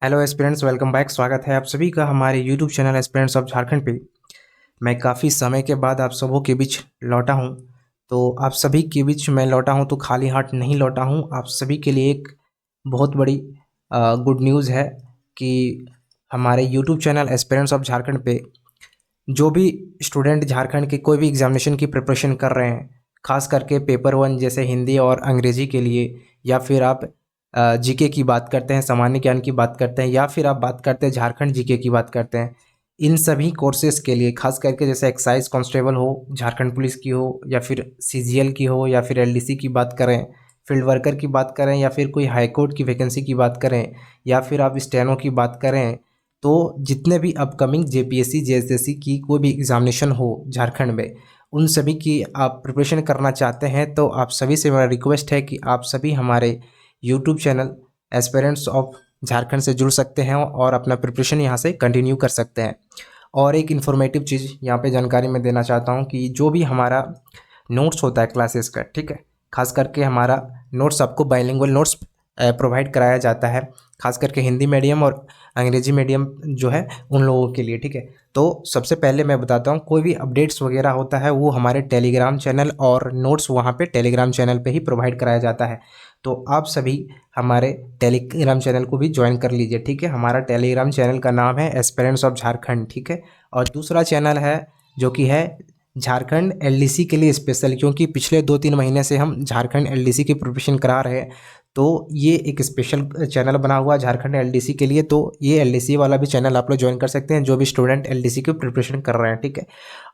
Hello aspirants, welcome back. स्वागत है आप सभी का हमारे YouTube channel aspirants of Jharkhand पे। मैं काफ़ी समय के बाद आप सबों के बीच लौटा हूँ। तो आप सभी के बीच मैं लौटा हूँ तो खाली हाथ नहीं लौटा हूँ। आप सभी के लिए एक बहुत बड़ी गुड न्यूज़ है कि हमारे YouTube channel aspirants of Jharkhand पे जो भी स्टूडेंट झारखंड के कोई भी एग्जामिनेशन की प्रिपरेशन कर रहे हैं, खास करके पेपर वन जैसे हिंदी और अंग्रेजी के लिए, या फिर आप जीके की बात करते हैं, सामान्य ज्ञान की बात करते हैं, या फिर आप बात करते हैं झारखंड जीके की बात करते हैं, इन सभी कोर्सेज के लिए खास करके जैसे एक्साइज कांस्टेबल हो, झारखंड पुलिस की हो, या फिर सीजीएल की हो, या फिर एलडीसी की बात करें, फील्ड वर्कर की बात करें, या फिर कोई हाई कोर्ट की वैकेंसी की बात करें, या फिर आप स्टेनो की बात करें, तो जितने भी अपकमिंग जेपीएससी जेएसएससी की कोई भी एग्जामिनेशन हो झारखंड में, उन सभी की आप प्रिपरेशन करना चाहते हैं तो आप सभी से मेरा रिक्वेस्ट है कि आप सभी हमारे YouTube channel aspirants of Jharkhand से जुड़ सकते हैं और अपना प्रिपरेशन यहाँ से कंटिन्यू कर सकते हैं। और एक इन्फॉर्मेटिव चीज़ यहाँ पे जानकारी मैं देना चाहता हूँ कि जो भी हमारा नोट्स होता है क्लासेस का, ठीक है, खास करके हमारा नोट्स आपको बाइलिंगुअल नोट्स प्रोवाइड कराया जाता है, खास करके हिंदी मीडियम और अंग्रेजी मीडियम जो है उन लोगों के लिए, ठीक है। तो सबसे पहले मैं बताता हूँ, कोई भी अपडेट्स वगैरह होता है वो हमारे टेलीग्राम चैनल और नोट्स वहाँ पे टेलीग्राम चैनल पे ही प्रोवाइड कराया जाता है। तो आप सभी हमारे टेलीग्राम चैनल को भी ज्वाइन कर लीजिए, ठीक है। हमारा टेलीग्राम चैनल का नाम है एस्पिरेंट्स ऑफ झारखंड, ठीक है। और दूसरा चैनल है जो कि है झारखंड एलडीसी के लिए स्पेशल, क्योंकि पिछले 2-3 महीने से हम झारखंड एलडीसी की प्रिपरेशन करा रहे हैं, तो ये एक स्पेशल चैनल बना हुआ है झारखंड एलडीसी के लिए। तो ये एलडीसी वाला भी चैनल आप लोग ज्वाइन कर सकते हैं जो भी स्टूडेंट एलडीसी की प्रिपरेशन कर रहे हैं, ठीक है।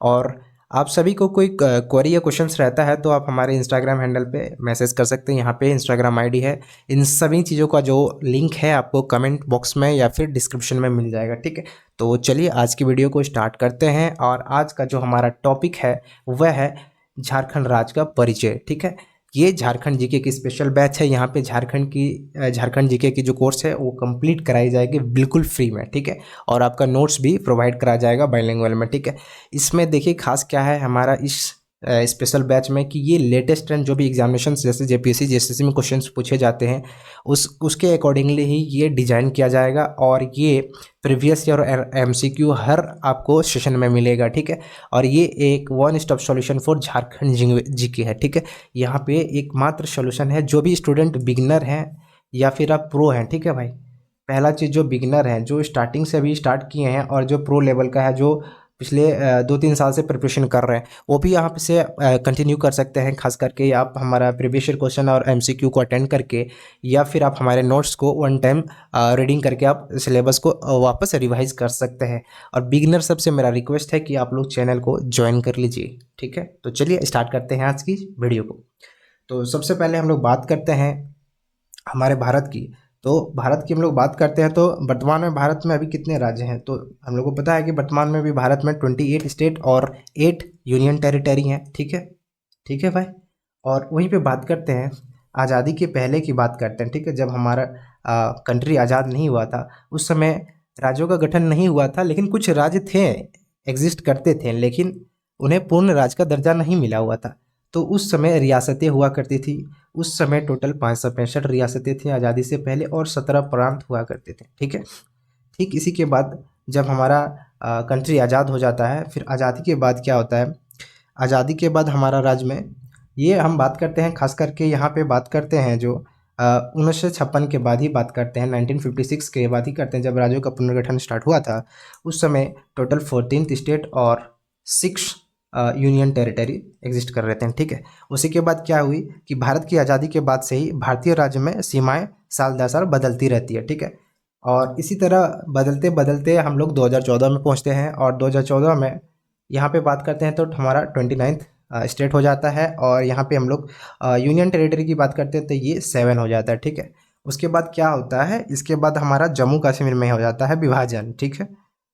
और आप सभी को कोई क्वेरी या क्वेश्चंस रहता है तो आप हमारे इंस्टाग्राम हैंडल पे मैसेज कर सकते हैं, यहाँ पे इंस्टाग्राम आईडी है। इन सभी चीज़ों का जो लिंक है आपको कमेंट बॉक्स में या फिर डिस्क्रिप्शन में मिल जाएगा, ठीक है। तो चलिए आज की वीडियो को स्टार्ट करते हैं। और आज का जो हमारा टॉपिक है वह है झारखंड राज्य का परिचय, ठीक है। ये झारखंड जीके की स्पेशल बैच है। यहाँ पे झारखंड जीके की जो कोर्स है वो कंप्लीट कराई जाएगी बिल्कुल फ्री में, ठीक है। और आपका नोट्स भी प्रोवाइड कराया जाएगा बाइलिंगुअल में, ठीक है। इसमें देखिए खास क्या है हमारा इस स्पेशल बैच में कि ये लेटेस्ट ट्रेंड जो भी एग्जामिनेशन जैसे जेपीएससी जेएसएससी में क्वेश्चंस पूछे जाते हैं उसके अकॉर्डिंगली ही ये डिज़ाइन किया जाएगा। और ये प्रीवियस ईयर और एमसीक्यू हर आपको सेशन में मिलेगा, ठीक है। और ये एक one stop solution for Jharkhand GK है, ठीक है। यहाँ पे एकमात्र सॉल्यूशन है जो भी स्टूडेंट बिगिनर हैं या फिर आप प्रो हैं, ठीक है भाई। पहला चीज़, जो बिगिनर हैं जो स्टार्टिंग से अभी स्टार्ट किए हैं, और जो प्रो लेवल का है जो पिछले 2-3 साल से प्रिपरेशन कर रहे हैं, वो भी यहाँ पे से कंटिन्यू कर सकते हैं। खास करके आप हमारा प्रीवियस ईयर क्वेश्चन और एमसीक्यू को अटेंड करके, या फिर आप हमारे नोट्स को वन टाइम रीडिंग करके आप सिलेबस को वापस रिवाइज कर सकते हैं। और बिगिनर सबसे मेरा रिक्वेस्ट है कि आप लोग चैनल को ज्वाइन कर लीजिए, ठीक है। तो चलिए स्टार्ट करते हैं आज की वीडियो को। तो सबसे पहले हम लोग बात करते हैं हमारे भारत की। तो भारत की हम लोग बात करते हैं तो वर्तमान में भारत में अभी कितने राज्य हैं, तो हम लोग को पता है कि वर्तमान में भी भारत में 28 स्टेट और 8 यूनियन टेरिटरी हैं, ठीक है। ठीक है भाई। और वहीं पे बात करते हैं आज़ादी के पहले की बात करते हैं, ठीक है। जब हमारा कंट्री आज़ाद नहीं हुआ था उस समय राज्यों का गठन नहीं हुआ था, लेकिन कुछ राज्य थे, एग्जिस्ट करते थे, लेकिन उन्हें पूर्ण राज्य का दर्जा नहीं मिला हुआ था। तो उस समय रियासतें हुआ करती थी। उस समय टोटल 565 रियासतें थी आज़ादी से पहले, और 17 प्रांत हुआ करते थे, ठीक है। ठीक इसी के बाद जब हमारा कंट्री आज़ाद हो जाता है, फिर आज़ादी के बाद क्या होता है, आज़ादी के बाद हमारा राज्य में ये हम बात करते हैं, खास करके यहाँ पे बात करते हैं जो 1956 के बाद ही बात करते हैं, 1956 के बाद ही करते हैं, जब राज्यों का पुनर्गठन स्टार्ट हुआ था। उस समय टोटल 14 स्टेट और 6 यूनियन टेरिटरी एग्जिस्ट कर रहे थे, ठीक है। उसी के बाद क्या हुई कि भारत की आज़ादी के बाद से ही भारतीय राज्य में सीमाएं साल दर साल बदलती रहती है, ठीक है। और इसी तरह बदलते बदलते हम लोग 2014 में पहुंचते हैं, और 2014 में यहाँ पे बात करते हैं तो हमारा 29th स्टेट हो जाता है। और यहाँ पे हम लोग यूनियन टेरिटरी की बात करते हैं तो ये 7 हो जाता है, ठीक है। उसके बाद क्या होता है, इसके बाद हमारा जम्मू कश्मीर में हो जाता है विभाजन, ठीक है।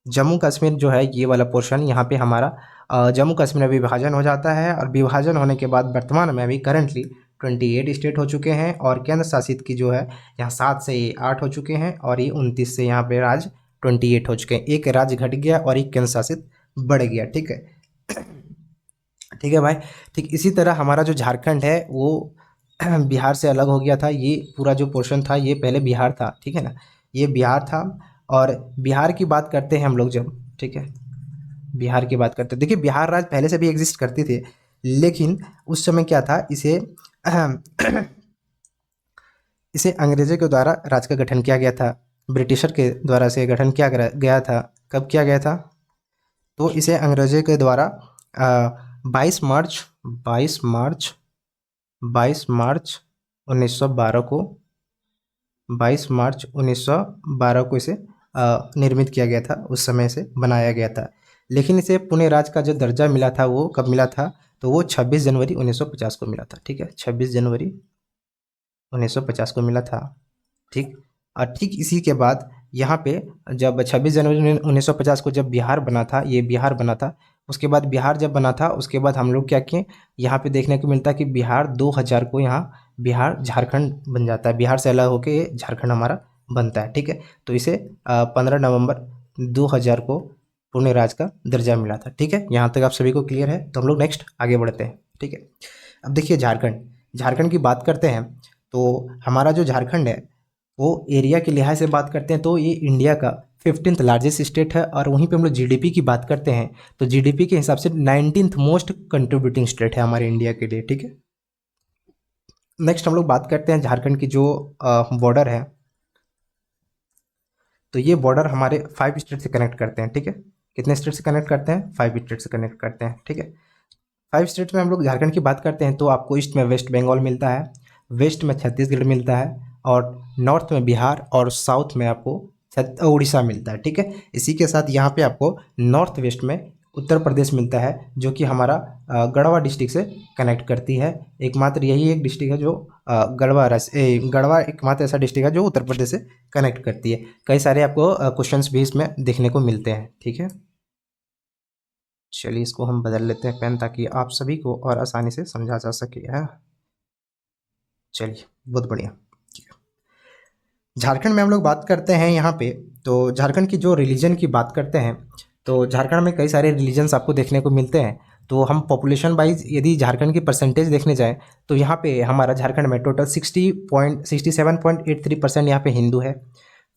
जम्मू कश्मीर जो है ये वाला पोर्शन, यहाँ पे हमारा जम्मू कश्मीर में विभाजन हो जाता है। और विभाजन होने के बाद वर्तमान में अभी करंटली 28 स्टेट हो चुके हैं, और केंद्र शासित की जो है यहाँ 7 से ये 8 हो चुके हैं, और ये 29 से यहाँ पे राज्य 28 हो चुके हैं। एक राज्य घट गया और एक केंद्र शासित बढ़ गया, ठीक है। ठीक है भाई। ठीक इसी तरह हमारा जो झारखंड है वो बिहार से अलग हो गया था। ये पूरा जो पोर्शन था ये पहले बिहार था, ठीक है ना। ये बिहार था। और बिहार की बात करते हैं हम लोग जब, ठीक है, बिहार की बात करते हैं, देखिए बिहार राज्य पहले से भी एग्जिस्ट करती थी, लेकिन उस समय क्या था, इसे इसे अंग्रेजों के द्वारा राज्य का गठन किया गया था, ब्रिटिशर के द्वारा से गठन किया गया था। कब किया गया था? तो इसे अंग्रेजों के द्वारा 22 मार्च 22 मार्च 22 मार्च 1912 को 22 मार्च 1912 को इसे निर्मित किया गया था, उस समय से बनाया गया था। लेकिन इसे पुणे राज्य का जो दर्जा मिला था वो कब मिला था? तो वो 26 जनवरी 1950 को मिला था, ठीक है, 26 जनवरी 1950 को मिला था, ठीक। और ठीक इसी के बाद यहाँ पे जब 26 जनवरी 1950 को जब बिहार बना था, ये बिहार बना था, उसके बाद बिहार जब बना था उसके बाद हम लोग क्या किए, यहाँ पे देखने को मिलता है कि बिहार 2000 को यहाँ बिहार झारखंड बन जाता है, बिहार से अलग होकर ये झारखंड हमारा बनता है, ठीक है। तो इसे 15 नवंबर 2000 को पुणे राज्य का दर्जा मिला था, ठीक है। यहाँ तक आप सभी को क्लियर है? तो हम लोग नेक्स्ट आगे बढ़ते हैं, ठीक है। अब देखिए झारखंड की बात करते हैं, तो हमारा जो झारखंड है वो एरिया के लिहाज से बात करते हैं तो ये इंडिया का 15th लार्जेस्ट स्टेट है। और वहीं पे हम लोग जीडीपी की बात करते हैं तो जीडीपी के हिसाब से 19th मोस्ट कंट्रीब्यूटिंग स्टेट है हमारे इंडिया के लिए, ठीक है। नेक्स्ट हम लोग बात करते हैं झारखंड की जो बॉर्डर है, तो ये बॉर्डर हमारे 5 स्टेट से कनेक्ट करते हैं, ठीक है। कितने स्टेट से कनेक्ट करते हैं? 5 स्टेट से कनेक्ट करते हैं, ठीक है। 5 स्टेट में हम लोग झारखंड की बात करते हैं तो आपको ईस्ट में वेस्ट बंगाल मिलता है, वेस्ट में छत्तीसगढ़ मिलता है, और नॉर्थ में बिहार, और साउथ में आपको उड़ीसा मिलता है, ठीक है। इसी के साथ यहाँ पे आपको नॉर्थ वेस्ट में उत्तर प्रदेश मिलता है, जो कि हमारा गढ़वा डिस्ट्रिक्ट से कनेक्ट करती है। एकमात्र यही एक डिस्ट्रिक्ट है जो गढ़वा एकमात्र ऐसा डिस्ट्रिक्ट है जो उत्तर प्रदेश से कनेक्ट करती है। कई सारे आपको क्वेश्चंस भी इसमें देखने को मिलते हैं, ठीक है। चलिए इसको हम बदल लेते हैं पेन, ताकि आप सभी को और आसानी से समझा जा सके, है। चलिए बहुत बढ़िया, ठीक है। झारखंड में हम लोग बात करते हैं यहाँ पे, तो झारखंड की जो रिलीजन की बात करते हैं तो झारखंड में कई सारे रिलीजन्स आपको देखने को मिलते हैं। तो हम पॉपुलेशन वाइज यदि झारखंड की परसेंटेज देखने जाएँ तो यहाँ पे हमारा झारखंड में टोटल 67.83% यहाँ पे हिंदू है,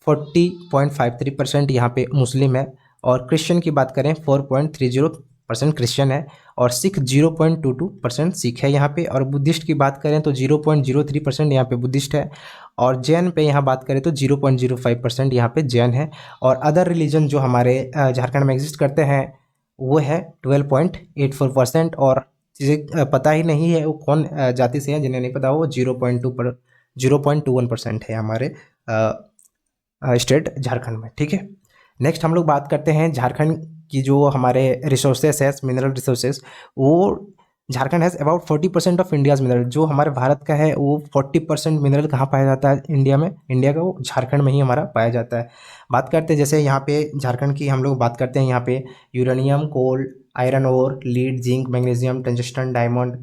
40.53% यहाँ पे मुस्लिम है, और क्रिश्चियन की बात करें 4.30% क्रिश्चियन है, और सिख 0.22% सिख है यहाँ पे, और बुद्धिस्ट की बात करें तो 0.03% यहाँ पे बुद्धिस्ट है, और जैन पे यहाँ बात करें तो 0.05% यहाँ पे जैन है। और अदर रिलीजन जो हमारे झारखंड में एग्जिस्ट करते हैं वो है 12.84%, और जिसे पता ही नहीं है वो कौन जाति से है, जिन्हें नहीं पता वो 0.21% है हमारे स्टेट झारखंड में, ठीक है। नेक्स्ट हम लोग बात करते हैं झारखंड की जो हमारे रिसोर्सेस है, मिनरल रिसोर्सेस, वो Jharkhand has about 40% of India's mineral. जो हमारे भारत का है वो 40% मिनरल कहाँ पाया जाता है इंडिया में? इंडिया का वो झारखंड में ही हमारा पाया जाता है। बात करते हैं जैसे यहाँ पे झारखंड की हम लोग बात करते हैं, यहाँ पे uranium, coal, iron ore, lead, zinc, magnesium, tungsten, diamond,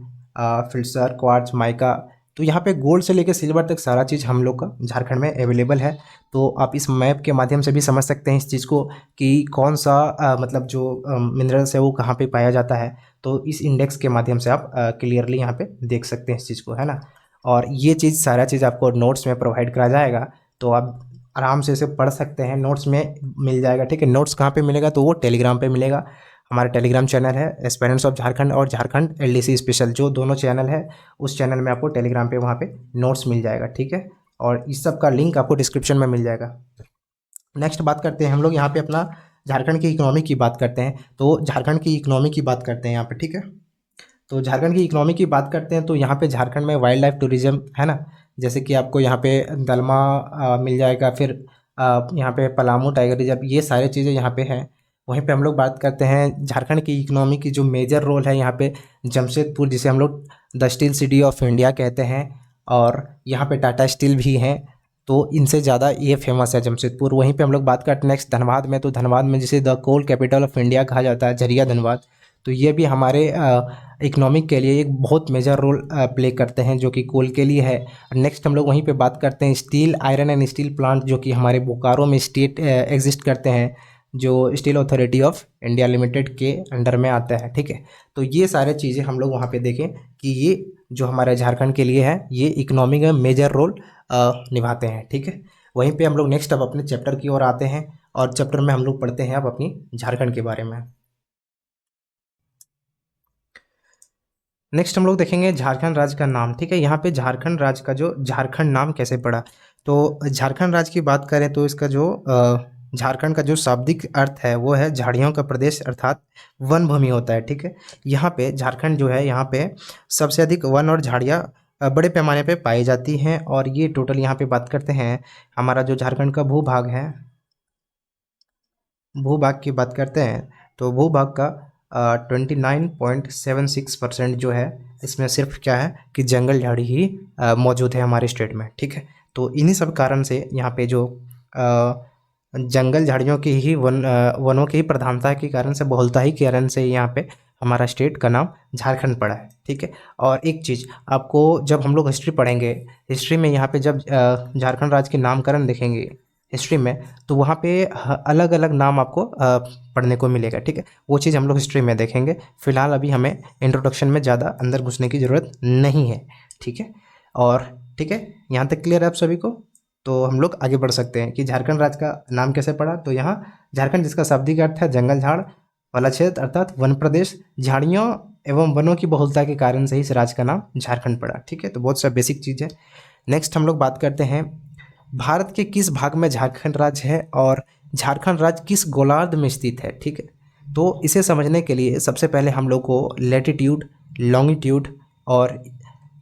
फिल्सर, क्वार्ट्ज, माइका। तो यहाँ पे गोल्ड से लेकर सिल्वर तक सारा चीज़ हम लोग का झारखंड में अवेलेबल है। तो आप इस मैप के माध्यम से भी समझ सकते हैं इस चीज़ को कि कौन सा मतलब जो मिनरल्स है वो कहाँ पे पाया जाता है। तो इस इंडेक्स के माध्यम से आप क्लियरली यहाँ पे देख सकते हैं इस चीज़ को, है ना। और ये चीज़ सारा चीज़ आपको नोट्स में प्रोवाइड करा जाएगा, तो आप आराम से इसे पढ़ सकते हैं, नोट्स में मिल जाएगा, ठीक है। नोट्स कहाँ पे मिलेगा? तो वो टेलीग्राम पे मिलेगा। हमारा टेलीग्राम चैनल है एस्पिरेंट्स ऑफ झारखंड, और झारखंड एलडीसी स्पेशल, जो दोनों चैनल है उस चैनल में आपको टेलीग्राम पे वहाँ पे नोट्स मिल जाएगा, ठीक है। और इस सब का लिंक आपको डिस्क्रिप्शन में मिल जाएगा। नेक्स्ट बात करते हैं हम लोग यहाँ पे अपना झारखंड की इकोनॉमी की बात करते हैं, तो झारखंड की इकोनॉमी की बात करते हैं यहाँ पे, ठीक है। तो झारखंड की इकोनॉमी की बात करते हैं तो यहाँ पे झारखंड में वाइल्ड लाइफ टूरिज्म है ना, जैसे कि आपको यहाँ पे दलमा मिल जाएगा, फिर यहाँ पे पलामू टाइगर रिजर्व, ये सारी चीज़ें यहाँ पे हैं। वहीं पे हम लोग बात करते हैं झारखंड की इकोनॉमी की जो मेजर रोल है यहाँ पे जमशेदपुर, जिसे हम लोग the steel city of India कहते हैं, और यहाँ पे टाटा स्टील भी हैं, तो इनसे ज़्यादा ये फेमस है जमशेदपुर। वहीं पे हम लोग बात करते हैं नेक्स्ट धनबाद में, तो धनबाद में जिसे the coal capital of India कहा जाता है, झरिया धनबाद, तो ये भी हमारे इकोनॉमिक के लिए एक बहुत मेजर रोल प्ले करते हैं, जो कि कोल के लिए है। नेक्स्ट हम लोग वहीं पे बात करते हैं steel, iron and steel plant, जो कि हमारे बोकारो में स्टेट एग्जिस्ट करते हैं, जो steel authority of India limited के अंडर में आता है, ठीक है। तो ये सारे चीज़ें हम लोग वहाँ पे देखें कि ये जो हमारे झारखंड के लिए है ये इकोनॉमी में मेजर रोल निभाते हैं, ठीक है। वहीं पे हम लोग नेक्स्ट अब अपने चैप्टर की ओर आते हैं और चैप्टर में हम लोग पढ़ते हैं अब अपनी झारखंड के बारे में। नेक्स्ट हम लोग देखेंगे झारखंड राज्य का नाम। ठीक है, यहाँ पे झारखंड राज्य का जो झारखंड नाम कैसे पड़ा, तो झारखंड राज्य की बात करें तो इसका जो झारखंड का जो शाब्दिक अर्थ है वो है झाड़ियों का प्रदेश अर्थात वन भूमि होता है। ठीक है, यहाँ पे झारखंड जो है यहाँ पे सबसे अधिक वन और झाड़ियाँ बड़े पैमाने पे पाई जाती हैं। और ये टोटल यहाँ पे बात करते हैं हमारा जो झारखंड का भूभाग है, भूभाग की बात करते हैं तो भूभाग का 29.76% जो है इसमें सिर्फ क्या है कि जंगल झाड़ी ही मौजूद है हमारे स्टेट में। ठीक है, तो इन्हीं सब कारण से यहाँ पे जो जंगल झाड़ियों की ही वनों की ही प्रधानता के कारण से, बहुलता ही के कारण से यहाँ पे हमारा स्टेट का नाम झारखंड पड़ा है। ठीक है, और एक चीज़ आपको जब हम लोग हिस्ट्री पढ़ेंगे, हिस्ट्री में यहाँ पे जब झारखंड राज्य के नामकरण देखेंगे हिस्ट्री में, तो वहाँ पे अलग अलग नाम आपको पढ़ने को मिलेगा। ठीक है, वो चीज़ हम लोग हिस्ट्री में देखेंगे। फिलहाल अभी हमें इंट्रोडक्शन में ज़्यादा अंदर घुसने की ज़रूरत नहीं है। ठीक है, और ठीक है, यहाँ तक क्लियर है आप सभी को। तो हम लोग आगे बढ़ सकते हैं कि झारखंड राज्य का नाम कैसे पड़ा। तो यहाँ झारखंड जिसका शाब्दिक अर्थ है जंगल झाड़ वाला क्षेत्र अर्थात वन प्रदेश, झाड़ियों एवं वनों की बहुलता के कारण से ही इस राज्य का नाम झारखंड पड़ा। ठीक है, तो बहुत सा बेसिक चीज़ है। नेक्स्ट हम लोग बात करते हैं भारत के किस भाग में झारखंड राज्य है और झारखंड राज्य किस गोलार्ध में स्थित है। ठीक है, तो इसे समझने के लिए सबसे पहले हम लोग को लेटीट्यूड, लॉन्गिट्यूड और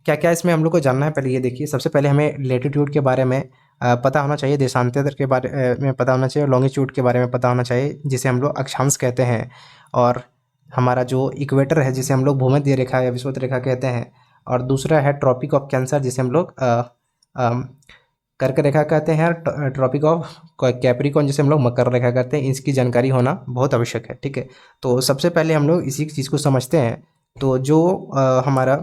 क्या क्या इसमें हम लोग को जानना है। पहले ये देखिए, सबसे पहले हमें लेटीट्यूड के बारे में पता होना चाहिए, देशांतर के बारे में पता होना चाहिए, और लॉन्गिट्यूड के बारे में पता होना चाहिए जिसे हम लोग अक्षांश कहते हैं। और हमारा जो इक्वेटर है जिसे हम लोग भूमध्य रेखा या विषुवत रेखा कहते हैं। और दूसरा है ट्रॉपिक ऑफ कैंसर जिसे हम लोग कर्क रेखा कहते हैं, ट्रॉपिक ऑफ कैप्रिकॉर्न जिसे हम लोग मकर रेखा कहते हैं। इसकी जानकारी होना बहुत आवश्यक है। ठीक है, तो सबसे पहले हम लोग इसी चीज़ को समझते हैं। तो जो हमारा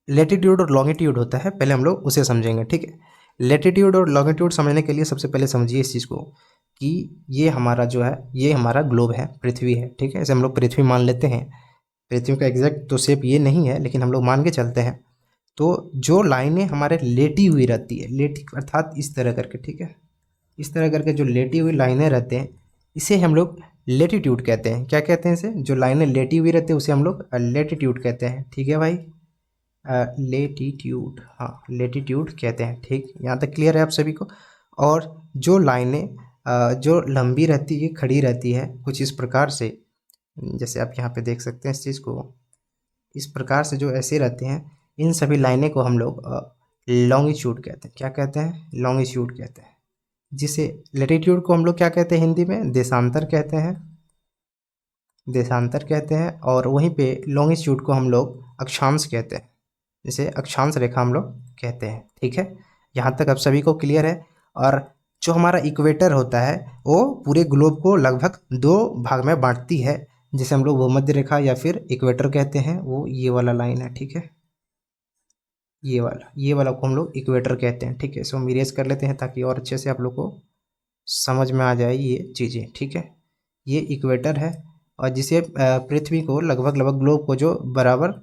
लेटीट्यूड और लॉन्गिट्यूड होता है पहले हम लोग उसे समझेंगे। ठीक है, लेटीट्यूड और लॉन्गिट्यूड समझने के लिए सबसे पहले समझिए इस चीज़ को कि ये हमारा जो है ये हमारा ग्लोब है, पृथ्वी है। ठीक है, इसे हम लोग पृथ्वी मान लेते हैं। पृथ्वी का एग्जैक्ट तो शेप ये नहीं है लेकिन हम लोग मान के चलते हैं। तो जो लाइनें हमारे लेटी हुई रहती है, लेटी अर्थात इस तरह करके, ठीक है, इस तरह करके जो लेटी हुई लाइनें रहते हैं इसे हम लोग लेटीट्यूड कहते हैं। क्या कहते हैं इसे? जो लाइनें लेटी हुई रहती है उसे हम लोग लेटीट्यूड कहते हैं। ठीक है भाई, लेटीट्यूड, हाँ लेटीट्यूड कहते हैं। ठीक, यहाँ तक क्लियर है आप सभी को। और जो लाइनें जो लंबी रहती है, खड़ी रहती है कुछ इस प्रकार से, जैसे आप यहाँ पे देख सकते हैं इस चीज़ को, इस प्रकार से जो ऐसे रहते हैं, इन सभी लाइनें को हम लोग लॉन्गिट्यूड कहते हैं। क्या कहते हैं? लॉन्गिट्यूड कहते हैं। जिसे लेटीट्यूड को हम लोग क्या कहते हैं हिंदी में? देशांतर कहते हैं, देशांतर कहते हैं। और वहीं पे लॉन्गिट्यूड को हम लोग अक्षांश कहते हैं, जिसे अक्षांश रेखा हम लोग कहते हैं। ठीक है, यहाँ तक आप सभी को क्लियर है। और जो हमारा इक्वेटर होता है वो पूरे ग्लोब को लगभग 2 भाग में बांटती है, जिसे हम लोग भूमध्य रेखा या फिर इक्वेटर कहते हैं। वो ये वाला लाइन है, ठीक है, ये वाला को हम लोग इक्वेटर कहते हैं। ठीक है, इसको हम इरेज कर लेते हैं ताकि और अच्छे से आप लोग को समझ में आ जाए ये चीज़ें। ठीक है, ये इक्वेटर है और जिसे पृथ्वी को लगभग ग्लोब को जो बराबर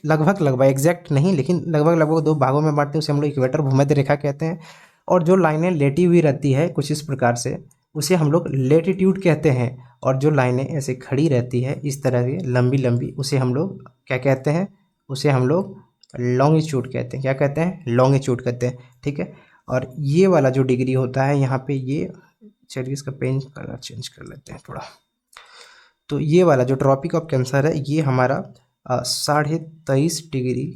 लगभग एग्जैक्ट नहीं लेकिन लगभग 2 भागों में बांटते हैं, उसे हम लोग इक्वेटर भूमध्य रेखा कहते हैं। और जो लाइनें लेटी हुई रहती है कुछ इस प्रकार से, उसे हम लोग लेटीट्यूड कहते हैं। और जो लाइनें ऐसे खड़ी रहती है इस तरह की लंबी, उसे हम लोग क्या कहते हैं? उसे हम लोग लॉन्गिट्यूड कहते हैं। क्या कहते हैं? लॉन्गिट्यूड कहते हैं। ठीक है, और ये वाला जो डिग्री होता है यहाँ पे, ये चलिए इसका पेन कलर चेंज कर लेते हैं थोड़ा। तो ये वाला जो ट्रॉपिक ऑफ कैंसर है ये हमारा 23.5 डिग्री,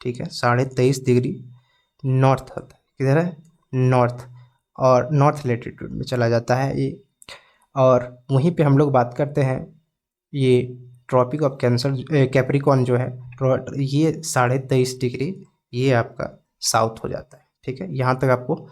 ठीक है, 23.5 डिग्री नॉर्थ होता है। किधर है? नॉर्थ, और नॉर्थ लेटीट्यूड में चला जाता है ये। और वहीं पे हम लोग बात करते हैं ये ट्रॉपिक ऑफ कैंसर कैप्रिकॉर्न जो है, ये 23.5 डिग्री ये आपका साउथ हो जाता है। ठीक है, यहाँ तक आपको